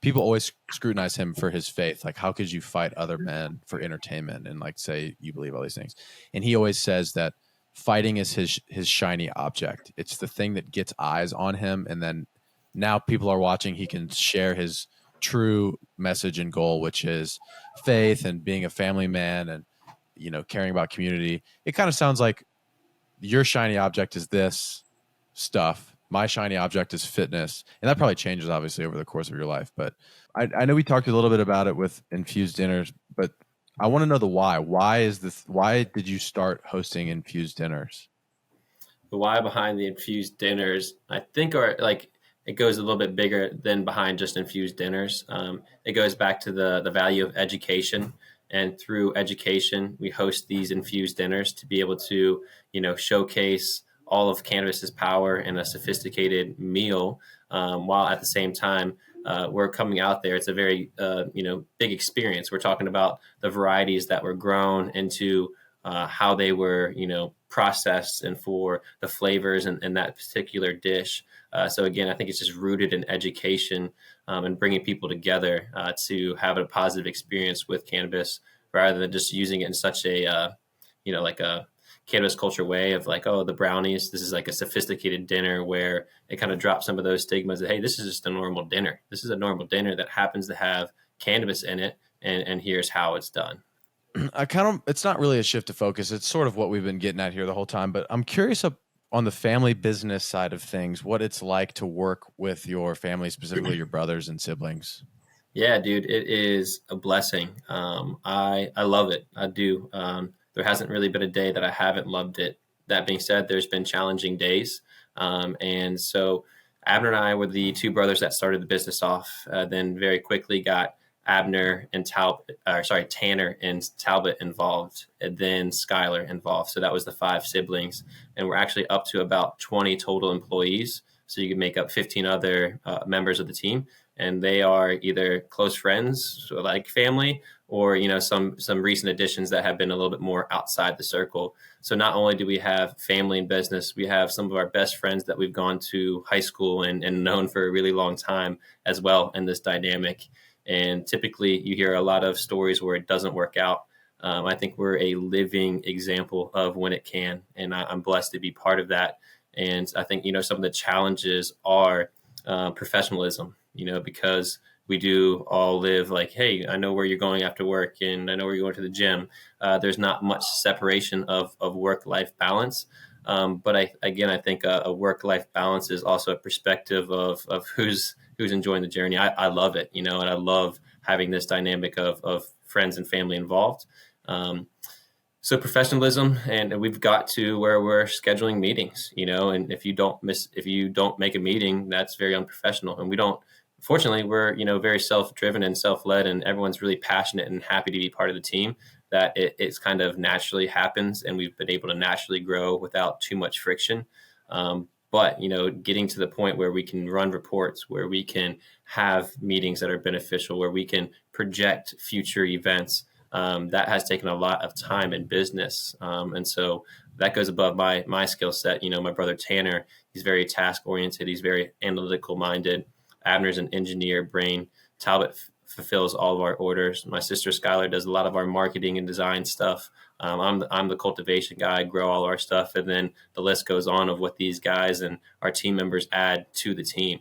A: people always scrutinize him for his faith. Like, how could you fight other men for entertainment and like say you believe all these things? And he always says that fighting is his shiny object. It's the thing that gets eyes on him, and then now people are watching. He can share his true message and goal, which is faith and being a family man and caring about community. It kind of sounds like your shiny object is this stuff. My shiny object is fitness. And that probably changes obviously over the course of your life. But I know we talked a little bit about it with infused dinners, but I want to know the why. Why did you start hosting infused dinners?
B: The why behind the infused dinners, I think, are like it goes a little bit bigger than behind just infused dinners. It goes back to the value of education, and through education, we host these infused dinners to be able to showcase all of cannabis's power in a sophisticated meal, while at the same time we're coming out there. It's a very big experience. We're talking about the varieties that were grown into how they were processed and for the flavors in that particular dish. So again, I think it's just rooted in education and bringing people together to have a positive experience with cannabis rather than just using it in such a like a cannabis culture way of like, oh, the brownies. This is like a sophisticated dinner where it kind of drops some of those stigmas that, hey, this is just a normal dinner. This is a normal dinner that happens to have cannabis in it, and here's how it's done.
A: It's not really a shift of focus. It's sort of what we've been getting at here the whole time, but I'm curious on the family business side of things, what it's like to work with your family, specifically your brothers and siblings.
B: Yeah, dude, it is a blessing. I love it. I do. There hasn't really been a day that I haven't loved it. That being said, there's been challenging days, and so Abner and I were the two brothers that started the business off. Then very quickly got Abner and Tanner and Talbot involved, and then Skylar involved. So that was the 5 siblings, and we're actually up to about 20 total employees. So you can make up 15 other members of the team, and they are either close friends, so like family, or some recent additions that have been a little bit more outside the circle. So not only do we have family and business, we have some of our best friends that we've gone to high school and known for a really long time as well in this dynamic. And typically you hear a lot of stories where it doesn't work out. I think we're a living example of when it can, and I'm blessed to be part of that. And I think some of the challenges are professionalism, because we do all live like, hey, I know where you're going after work, and I know where you're going to the gym. There's not much separation of work-life balance. But I think a work-life balance is also a perspective of who's enjoying the journey. I love it, and I love having this dynamic of friends and family involved. So professionalism, and we've got to where we're scheduling meetings, and if you don't make a meeting, that's very unprofessional. And fortunately, we're, very self-driven and self-led, and everyone's really passionate and happy to be part of the team, that it's kind of naturally happens. And we've been able to naturally grow without too much friction. But, getting to the point where we can run reports, where we can have meetings that are beneficial, where we can project future events, that has taken a lot of time in business. And so that goes above my skill set. My brother Tanner, he's very task oriented. He's very analytical minded. Abner's an engineer brain. Talbot fulfills all of our orders. My sister Skylar does a lot of our marketing and design stuff. I'm the cultivation guy. I grow all our stuff. And then the list goes on of what these guys and our team members add to the team.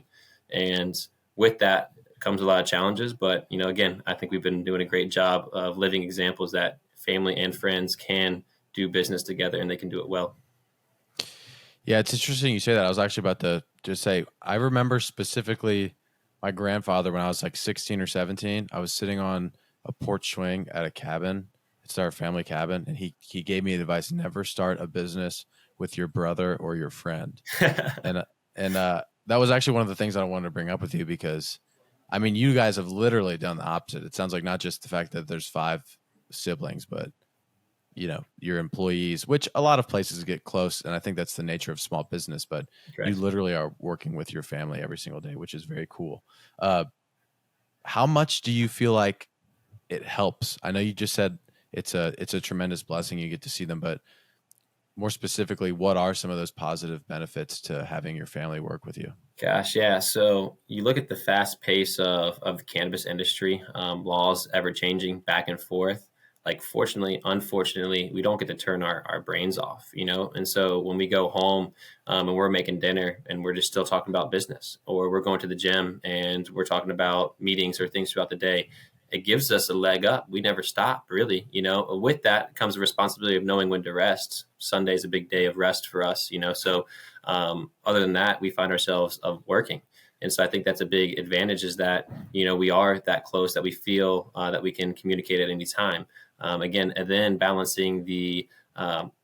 B: And with that comes a lot of challenges. But, again, I think we've been doing a great job of living examples that family and friends can do business together, and they can do it well.
A: Yeah, it's interesting you say that. I was actually about to just say, I remember specifically my grandfather when I was like 16 or 17. I was sitting on a porch swing at a cabin. It's our family cabin. And he gave me the advice, never start a business with your brother or your friend. and that was actually one of the things I wanted to bring up with you, because I mean, you guys have literally done the opposite. It sounds like not just the fact that there's 5 siblings, but your employees, which a lot of places get close. And I think that's the nature of small business, but
B: Right.
A: You literally are working with your family every single day, which is very cool. How much do you feel like it helps? I know you just said it's a tremendous blessing. You get to see them, but more specifically, what are some of those positive benefits to having your family work with you?
B: Gosh, yeah. So you look at the fast pace of the cannabis industry, laws ever changing back and forth. Like, fortunately, unfortunately, we don't get to turn our brains off, And so when we go home and we're making dinner and we're just still talking about business, or we're going to the gym and we're talking about meetings or things throughout the day, it gives us a leg up. We never stop, really. With that comes the responsibility of knowing when to rest. Sunday's a big day of rest for us, So other than that, we find ourselves working. And so I think that's a big advantage, is that, we are that close, that we feel that we can communicate at any time. Again, and then balancing the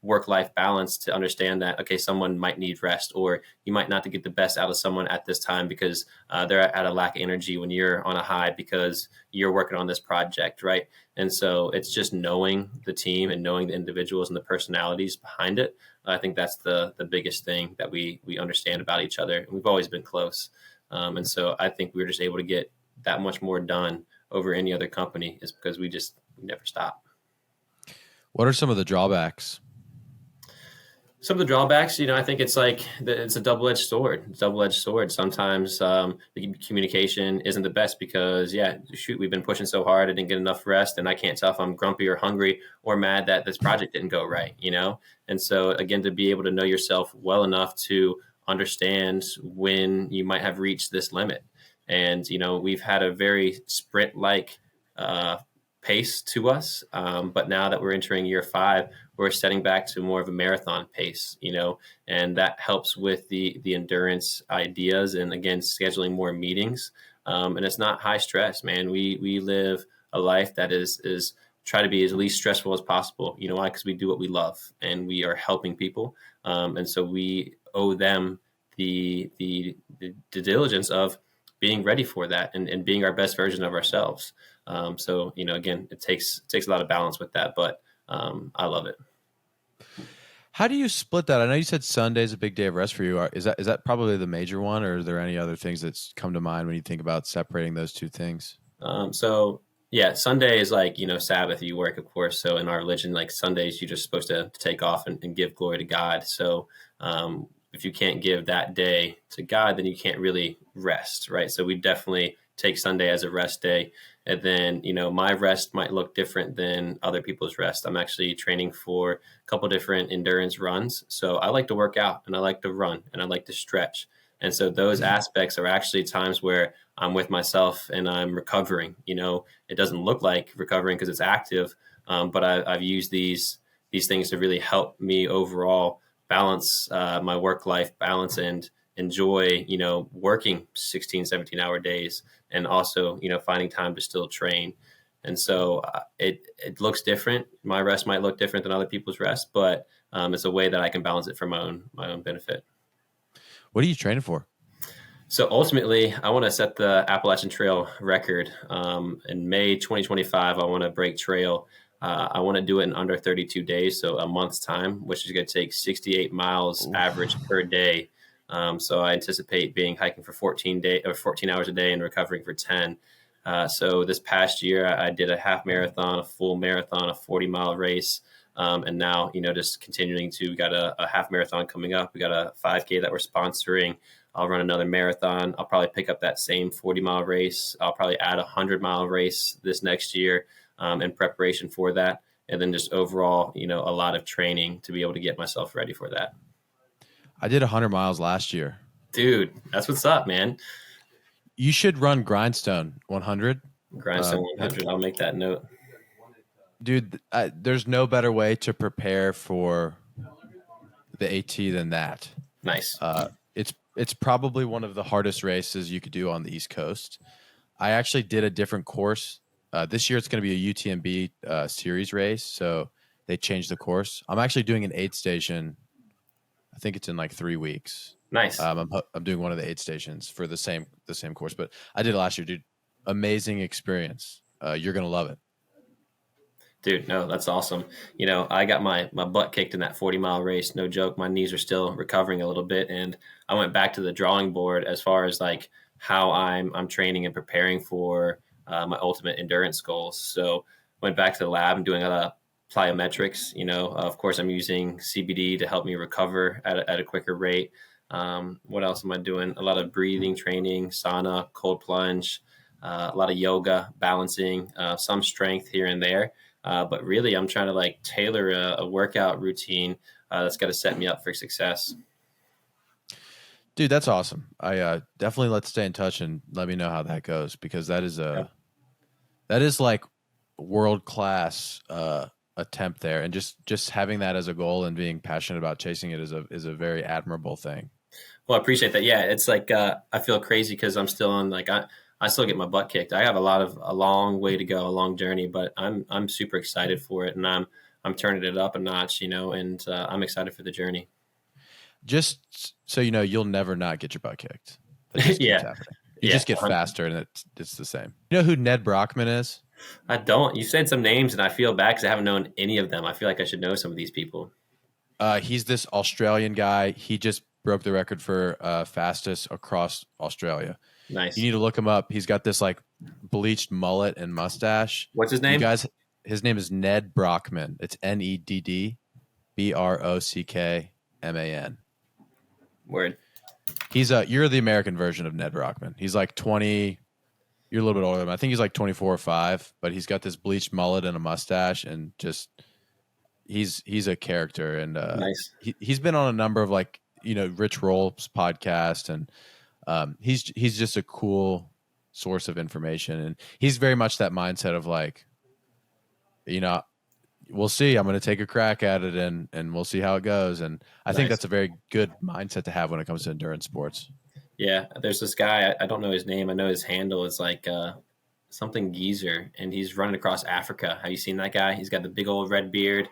B: work-life balance to understand that, okay, someone might need rest, or you might not get the best out of someone at this time because they're at a lack of energy when you're on a high because you're working on this project, right? And so it's just knowing the team and knowing the individuals and the personalities behind it. I think that's the biggest thing that we understand about each other. And we've always been close. And so I think we're just able to get that much more done over any other company, is because we never stop.
A: What are some of the drawbacks?
B: Some of the drawbacks, I think it's like it's a double-edged sword. Sometimes the communication isn't the best because, we've been pushing so hard, I didn't get enough rest, and I can't tell if I'm grumpy or hungry or mad that this project didn't go right, And so, again, to be able to know yourself well enough to understand when you might have reached this limit. And, we've had a very sprint-like pace to us. But now that we're entering year 5, we're setting back to more of a marathon pace, and that helps with the endurance ideas, and again, scheduling more meetings. And it's not high stress, man. We live a life that is try to be as least stressful as possible. You know why? Because we do what we love, and we are helping people. And so we owe them the diligence of being ready for that and being our best version of ourselves. So, again, it takes a lot of balance with that, but I love it.
A: How do you split that? I know you said Sunday's a big day of rest for you. Is that probably the major one, or are there any other things that come to mind when you think about separating those two things?
B: Sunday is like, Sabbath, you work, of course. So in our religion, like Sundays, you're just supposed to take off and give glory to God. So if you can't give that day to God, then you can't really rest, right? So we definitely take Sunday as a rest day. And then, my rest might look different than other people's rest. I'm actually training for a couple different endurance runs. So I like to work out, and I like to run, and I like to stretch. And so those aspects are actually times where I'm with myself and I'm recovering. It doesn't look like recovering because it's active, but I've used these things to really help me overall balance my work-life balance and enjoy, working 16, 17-hour days, and also, finding time to still train. And so it looks different. My rest might look different than other people's rest, but it's a way that I can balance it for my own benefit.
A: What are you training for?
B: So ultimately, I want to set the Appalachian Trail record. In May 2025, I want to break trail. I want to do it in under 32 days, so a month's time, which is going to take 68 miles average per day. So I anticipate hiking for 14 hours a day and recovering for 10. So this past year, I did a half marathon, a full marathon, a 40-mile race. And now, just continuing we got a half marathon coming up. We got a 5K that we're sponsoring. I'll run another marathon. I'll probably pick up that same 40-mile race. I'll probably add a 100-mile race this next year in preparation for that. And then just overall, a lot of training to be able to get myself ready for that.
A: I did 100 miles last year.
B: Dude, that's what's up, man.
A: You should run Grindstone 100.
B: Grindstone 100. I'll make that note.
A: Dude, there's no better way to prepare for the AT than that.
B: Nice.
A: It's probably one of the hardest races you could do on the East Coast. I actually did a different course. This year it's going to be a UTMB series race, so they changed the course. I'm actually doing an 8 station. I think it's in like 3 weeks.
B: Nice.
A: I'm doing one of the 8 stations for the same course, but I did it last year, dude. Amazing experience. You're going to love it.
B: Dude, no, that's awesome. I got my butt kicked in that 40-mile race. No joke. My knees are still recovering a little bit. And I went back to the drawing board as far as like how I'm training and preparing for my ultimate endurance goals. So went back to the lab and doing a lot of plyometrics. Of course, I'm using CBD to help me recover at a quicker rate. What else am I doing? A lot of breathing training, sauna, cold plunge, a lot of yoga, balancing, some strength here and there. But really, I'm trying to tailor a workout routine that's got to set me up for success.
A: Dude, that's awesome. I definitely let's stay in touch and let me know how that goes, because that is like world-class attempt there, and just having that as a goal and being passionate about chasing it is a very admirable thing.
B: Well, I appreciate that. Yeah, it's like I feel crazy because I'm still on I still get my butt kicked. I have a long way to go, a long journey, but I'm super excited for it, and I'm turning it up a notch, and I'm excited for the journey.
A: Just so you know, you'll never not get your butt kicked. That just keeps happening. You just get faster, and it's the same. You know who Ned Brockman is?
B: I don't. You said some names, and I feel bad because I haven't known any of them. I feel like I should know some of these people.
A: He's this Australian guy. He just broke the record for fastest across Australia.
B: Nice.
A: You need to look him up. He's got this bleached mullet and mustache.
B: What's his name?
A: You guys, his name is Ned Brockman. It's NEDD BROCKMAN.
B: Word.
A: He's you're the American version of Ned Brockman. He's like 20. You're a little bit older than him. I think he's like 24 or 5, but he's got this bleached mullet and a mustache, and just he's a character. And
B: nice.
A: He's been on a number of Rich Roll's podcast, and he's just a cool source of information, and he's very much that mindset of we'll see. I'm going to take a crack at it, and we'll see how it goes. And I think that's a very good mindset to have when it comes to endurance sports. Yeah,
B: there's this guy. I don't know his name. I know his handle is something Geezer, and he's running across Africa. Have you seen that guy? He's got the big old red beard.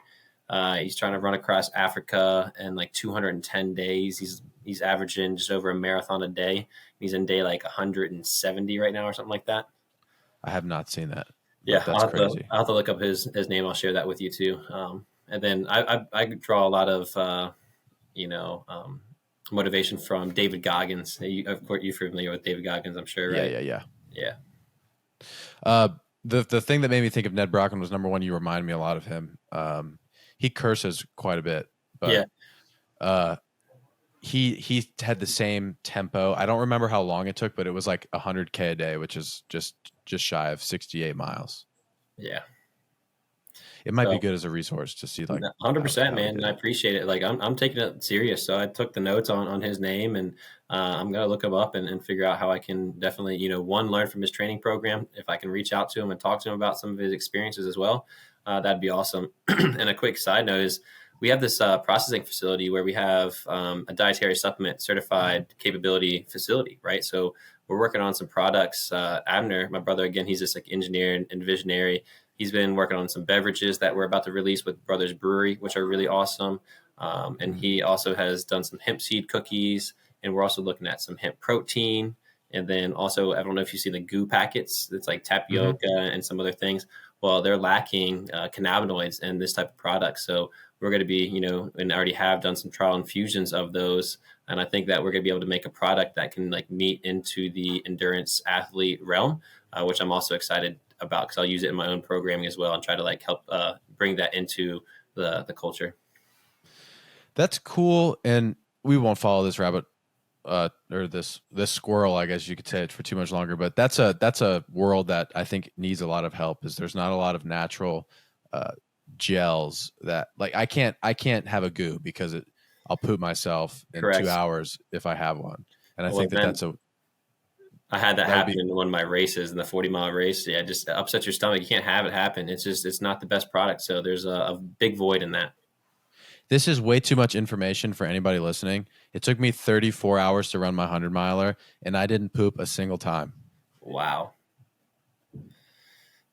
B: He's trying to run across Africa in 210 days. He's averaging just over a marathon a day. He's in day 170 right now or something like that.
A: I have not seen that.
B: Yeah,
A: that's crazy.
B: I'll have to look up his name. I'll share that with you too. And then I draw a lot of motivation from David Goggins. Of course, you're familiar with David Goggins, I'm sure, right?
A: Yeah. The thing that made me think of Ned Brockman was, number one, you remind me a lot of him. He curses quite a bit, but he had the same tempo. I don't remember how long it took, but it was 100K a day, which is just shy of 68 miles.
B: Yeah.
A: It might be good as a resource to see
B: 100%, man. And I appreciate it. I'm taking it serious. So I took the notes on his name, and I'm going to look him up and figure out how I can definitely, one, learn from his training program. If I can reach out to him and talk to him about some of his experiences as well, that'd be awesome. And a quick side note is we have this processing facility where we have a dietary supplement certified capability facility, right? So we're working on some products. Abner, my brother, again, he's just like engineer and visionary. He's been working on some beverages that we're about to release with Brothers Brewery, which are really awesome. And he also has done some hemp seed cookies, and we're also looking at some hemp protein. And then also, I don't know if you see the goo packets. It's like tapioca and some other things. Well, they're lacking cannabinoids in this type of product. So we're going to be, and already have done some trial infusions of those. And I think that we're going to be able to make a product that can like meet into the endurance athlete realm, which I'm also excited about because I'll use it in my own programming as well and try to like help bring that into the culture.
A: That's cool. And we won't follow this rabbit or this squirrel, I guess you could say it, for too much longer. But that's a world that I think needs a lot of help. Is there's not a lot of natural gels that like I can't have a goo because I'll poop myself in
B: Correct.
A: 2 hours if I have one. And I
B: Well,
A: think
B: then,
A: that's
B: I had that
A: would
B: happen
A: be.
B: in one of my races in the 40-mile race. Yeah, just upset your stomach. You can't have it happen. It's not the best product. So there's a big void in that.
A: This is way too much information for anybody listening. It took me 34 hours to run my 100-miler, and I didn't poop a single time.
B: Wow.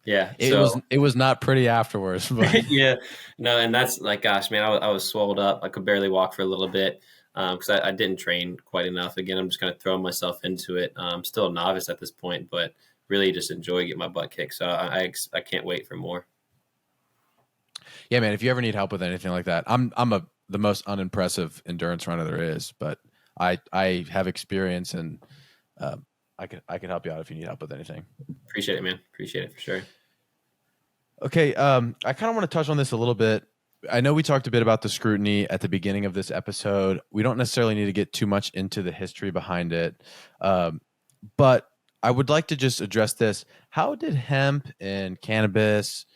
B: Yeah.
A: It was not pretty afterwards. But
B: Yeah. No, and that's like, gosh, man, I was swelled up. I could barely walk for a little bit because I didn't train quite enough. Again, I'm just kind of throwing myself into it. I'm still a novice at this point, but really just enjoy getting my butt kicked. So I can't wait for more.
A: yeah, man, if you ever need help with anything like that, I'm the most unimpressive endurance runner there is, but I have experience, and I could help you out if you need help with anything.
B: Appreciate it, man. Appreciate it for sure.
A: Okay, I kind of want to touch on this a little bit. I know we talked a bit about the scrutiny at the beginning of this episode. We don't necessarily need to get too much into the history behind it, but I would like to just address this. How did hemp and cannabis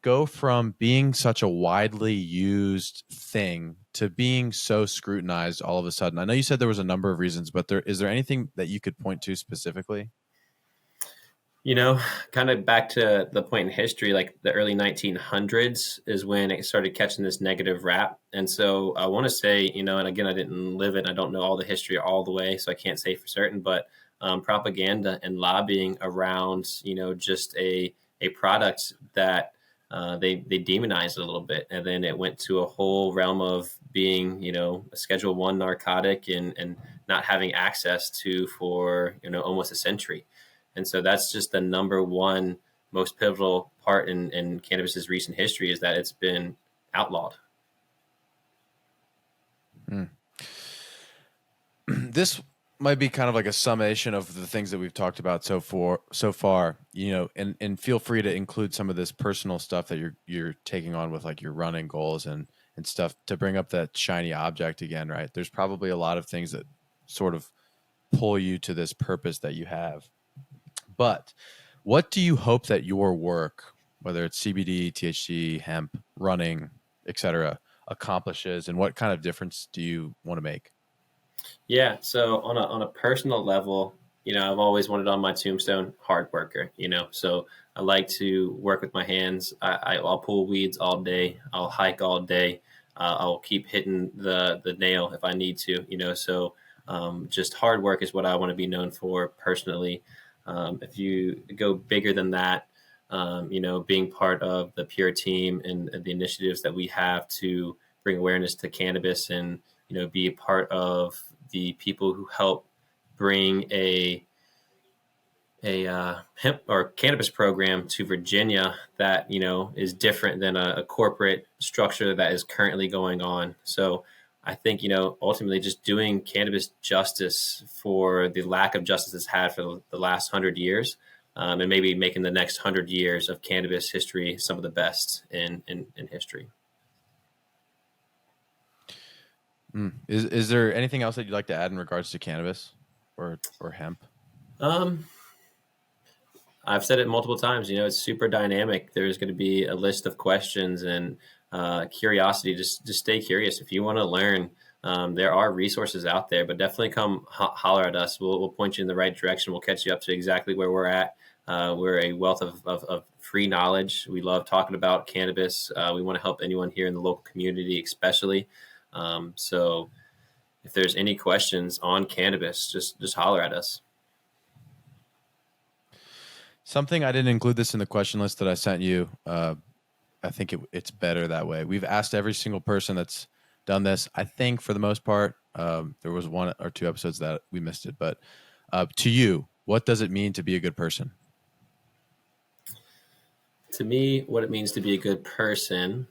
A: go from being such a widely used thing to being so scrutinized all of a sudden? I know you said there was a number of reasons, but is there anything that you could point to specifically?
B: Kind of back to the point in history, like the early 1900s is when it started catching this negative rap. And so I want to say, and again, I didn't live it. I don't know all the history all the way, so I can't say for certain, but propaganda and lobbying around, just a product that they demonized a little bit. And then it went to a whole realm of being, a Schedule I narcotic and not having access to for, almost a century. And so that's just the number one most pivotal part in cannabis's recent history is that it's been outlawed.
A: This might be kind of like a summation of the things that we've talked about so far, and feel free to include some of this personal stuff that you're taking on with like your running goals and stuff to bring up that shiny object again, right? There's probably a lot of things that sort of pull you to this purpose that you have. But what do you hope that your work, whether it's CBD, THC, hemp, running, etc., accomplishes, and what kind of difference do you want to make?
B: Yeah. So on a personal level, I've always wanted on my tombstone, hard worker, so I like to work with my hands. I'll pull weeds all day. I'll hike all day. I'll keep hitting the nail if I need to, so just hard work is what I want to be known for personally. If you go bigger than that, being part of the Pure team and the initiatives that we have to bring awareness to cannabis and, be a part of the people who help bring a hemp or cannabis program to Virginia that, is different than a corporate structure that is currently going on. So I think, ultimately just doing cannabis justice for the lack of justice it's had for the last 100 years, and maybe making the next 100 years of cannabis history some of the best in history.
A: Is there anything else that you'd like to add in regards to cannabis or hemp?
B: I've said it multiple times, it's super dynamic. There's going to be a list of questions and curiosity. Just stay curious. If you want to learn, there are resources out there, but definitely come holler at us. We'll point you in the right direction. We'll catch you up to exactly where we're at. We're a wealth of free knowledge. We love talking about cannabis. We want to help anyone here in the local community, especially. So if there's any questions on cannabis, just holler at us.
A: Something I didn't include this in the question list that I sent you. I think it's better that way. We've asked every single person that's done this. I think for the most part, there was 1 or 2 episodes that we missed it. But to you, what does it mean to be a good person?
B: To me, what it means to be a good person,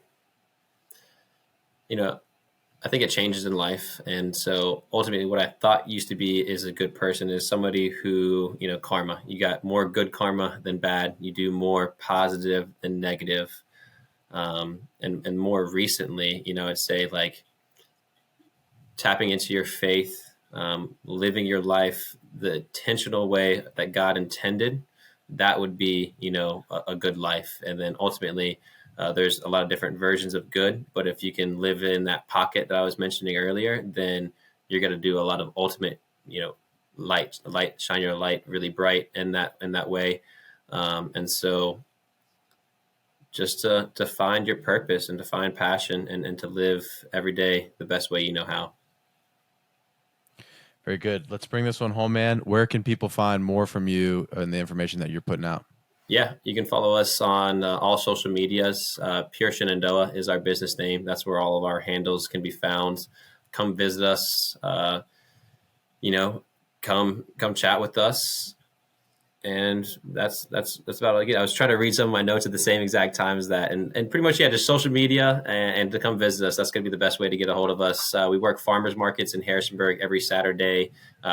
B: I think it changes in life. And so ultimately what I thought used to be is a good person is somebody who, karma, you got more good karma than bad. You do more positive than negative. And more recently, I'd say like tapping into your faith, living your life the intentional way that God intended, that would be, a good life. And then ultimately, there's a lot of different versions of good, but if you can live in that pocket that I was mentioning earlier, then you're going to do a lot of ultimate, light, shine your light really bright in that way. And so just to find your purpose and to find passion and to live every day the best way you know how.
A: Very good. Let's bring this one home, man. Where can people find more from you and the information that you're putting out?
B: Yeah, you can follow us on all social medias. Pure Shenandoah is our business name. That's where all of our handles can be found. Come visit us. Come chat with us. And that's about all I get. I was trying to read some of my notes at the same exact time as that. And pretty much, just social media and to come visit us. That's going to be the best way to get a hold of us. We work farmers markets in Harrisonburg every Saturday.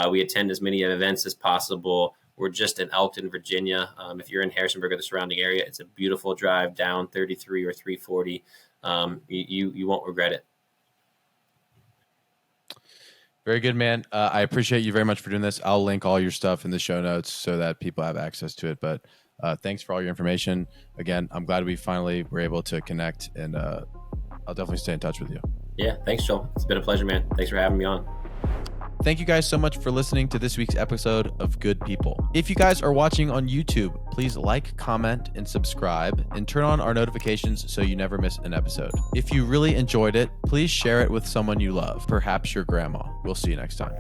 B: We attend as many events as possible. We're just in Elkton, Virginia. If you're in Harrisonburg or the surrounding area, it's a beautiful drive down 33 or 340. You won't regret it.
A: Very good, man. I appreciate you very much for doing this. I'll link all your stuff in the show notes so that people have access to it. But thanks for all your information. Again, I'm glad we finally were able to connect, and I'll definitely stay in touch with you.
B: Yeah, thanks, Joel. It's been a pleasure, man. Thanks for having me on.
A: Thank you guys so much for listening to this week's episode of Good People. If you guys are watching on YouTube, please like, comment, and subscribe, and turn on our notifications so you never miss an episode. If you really enjoyed it, please share it with someone you love, perhaps your grandma. We'll see you next time.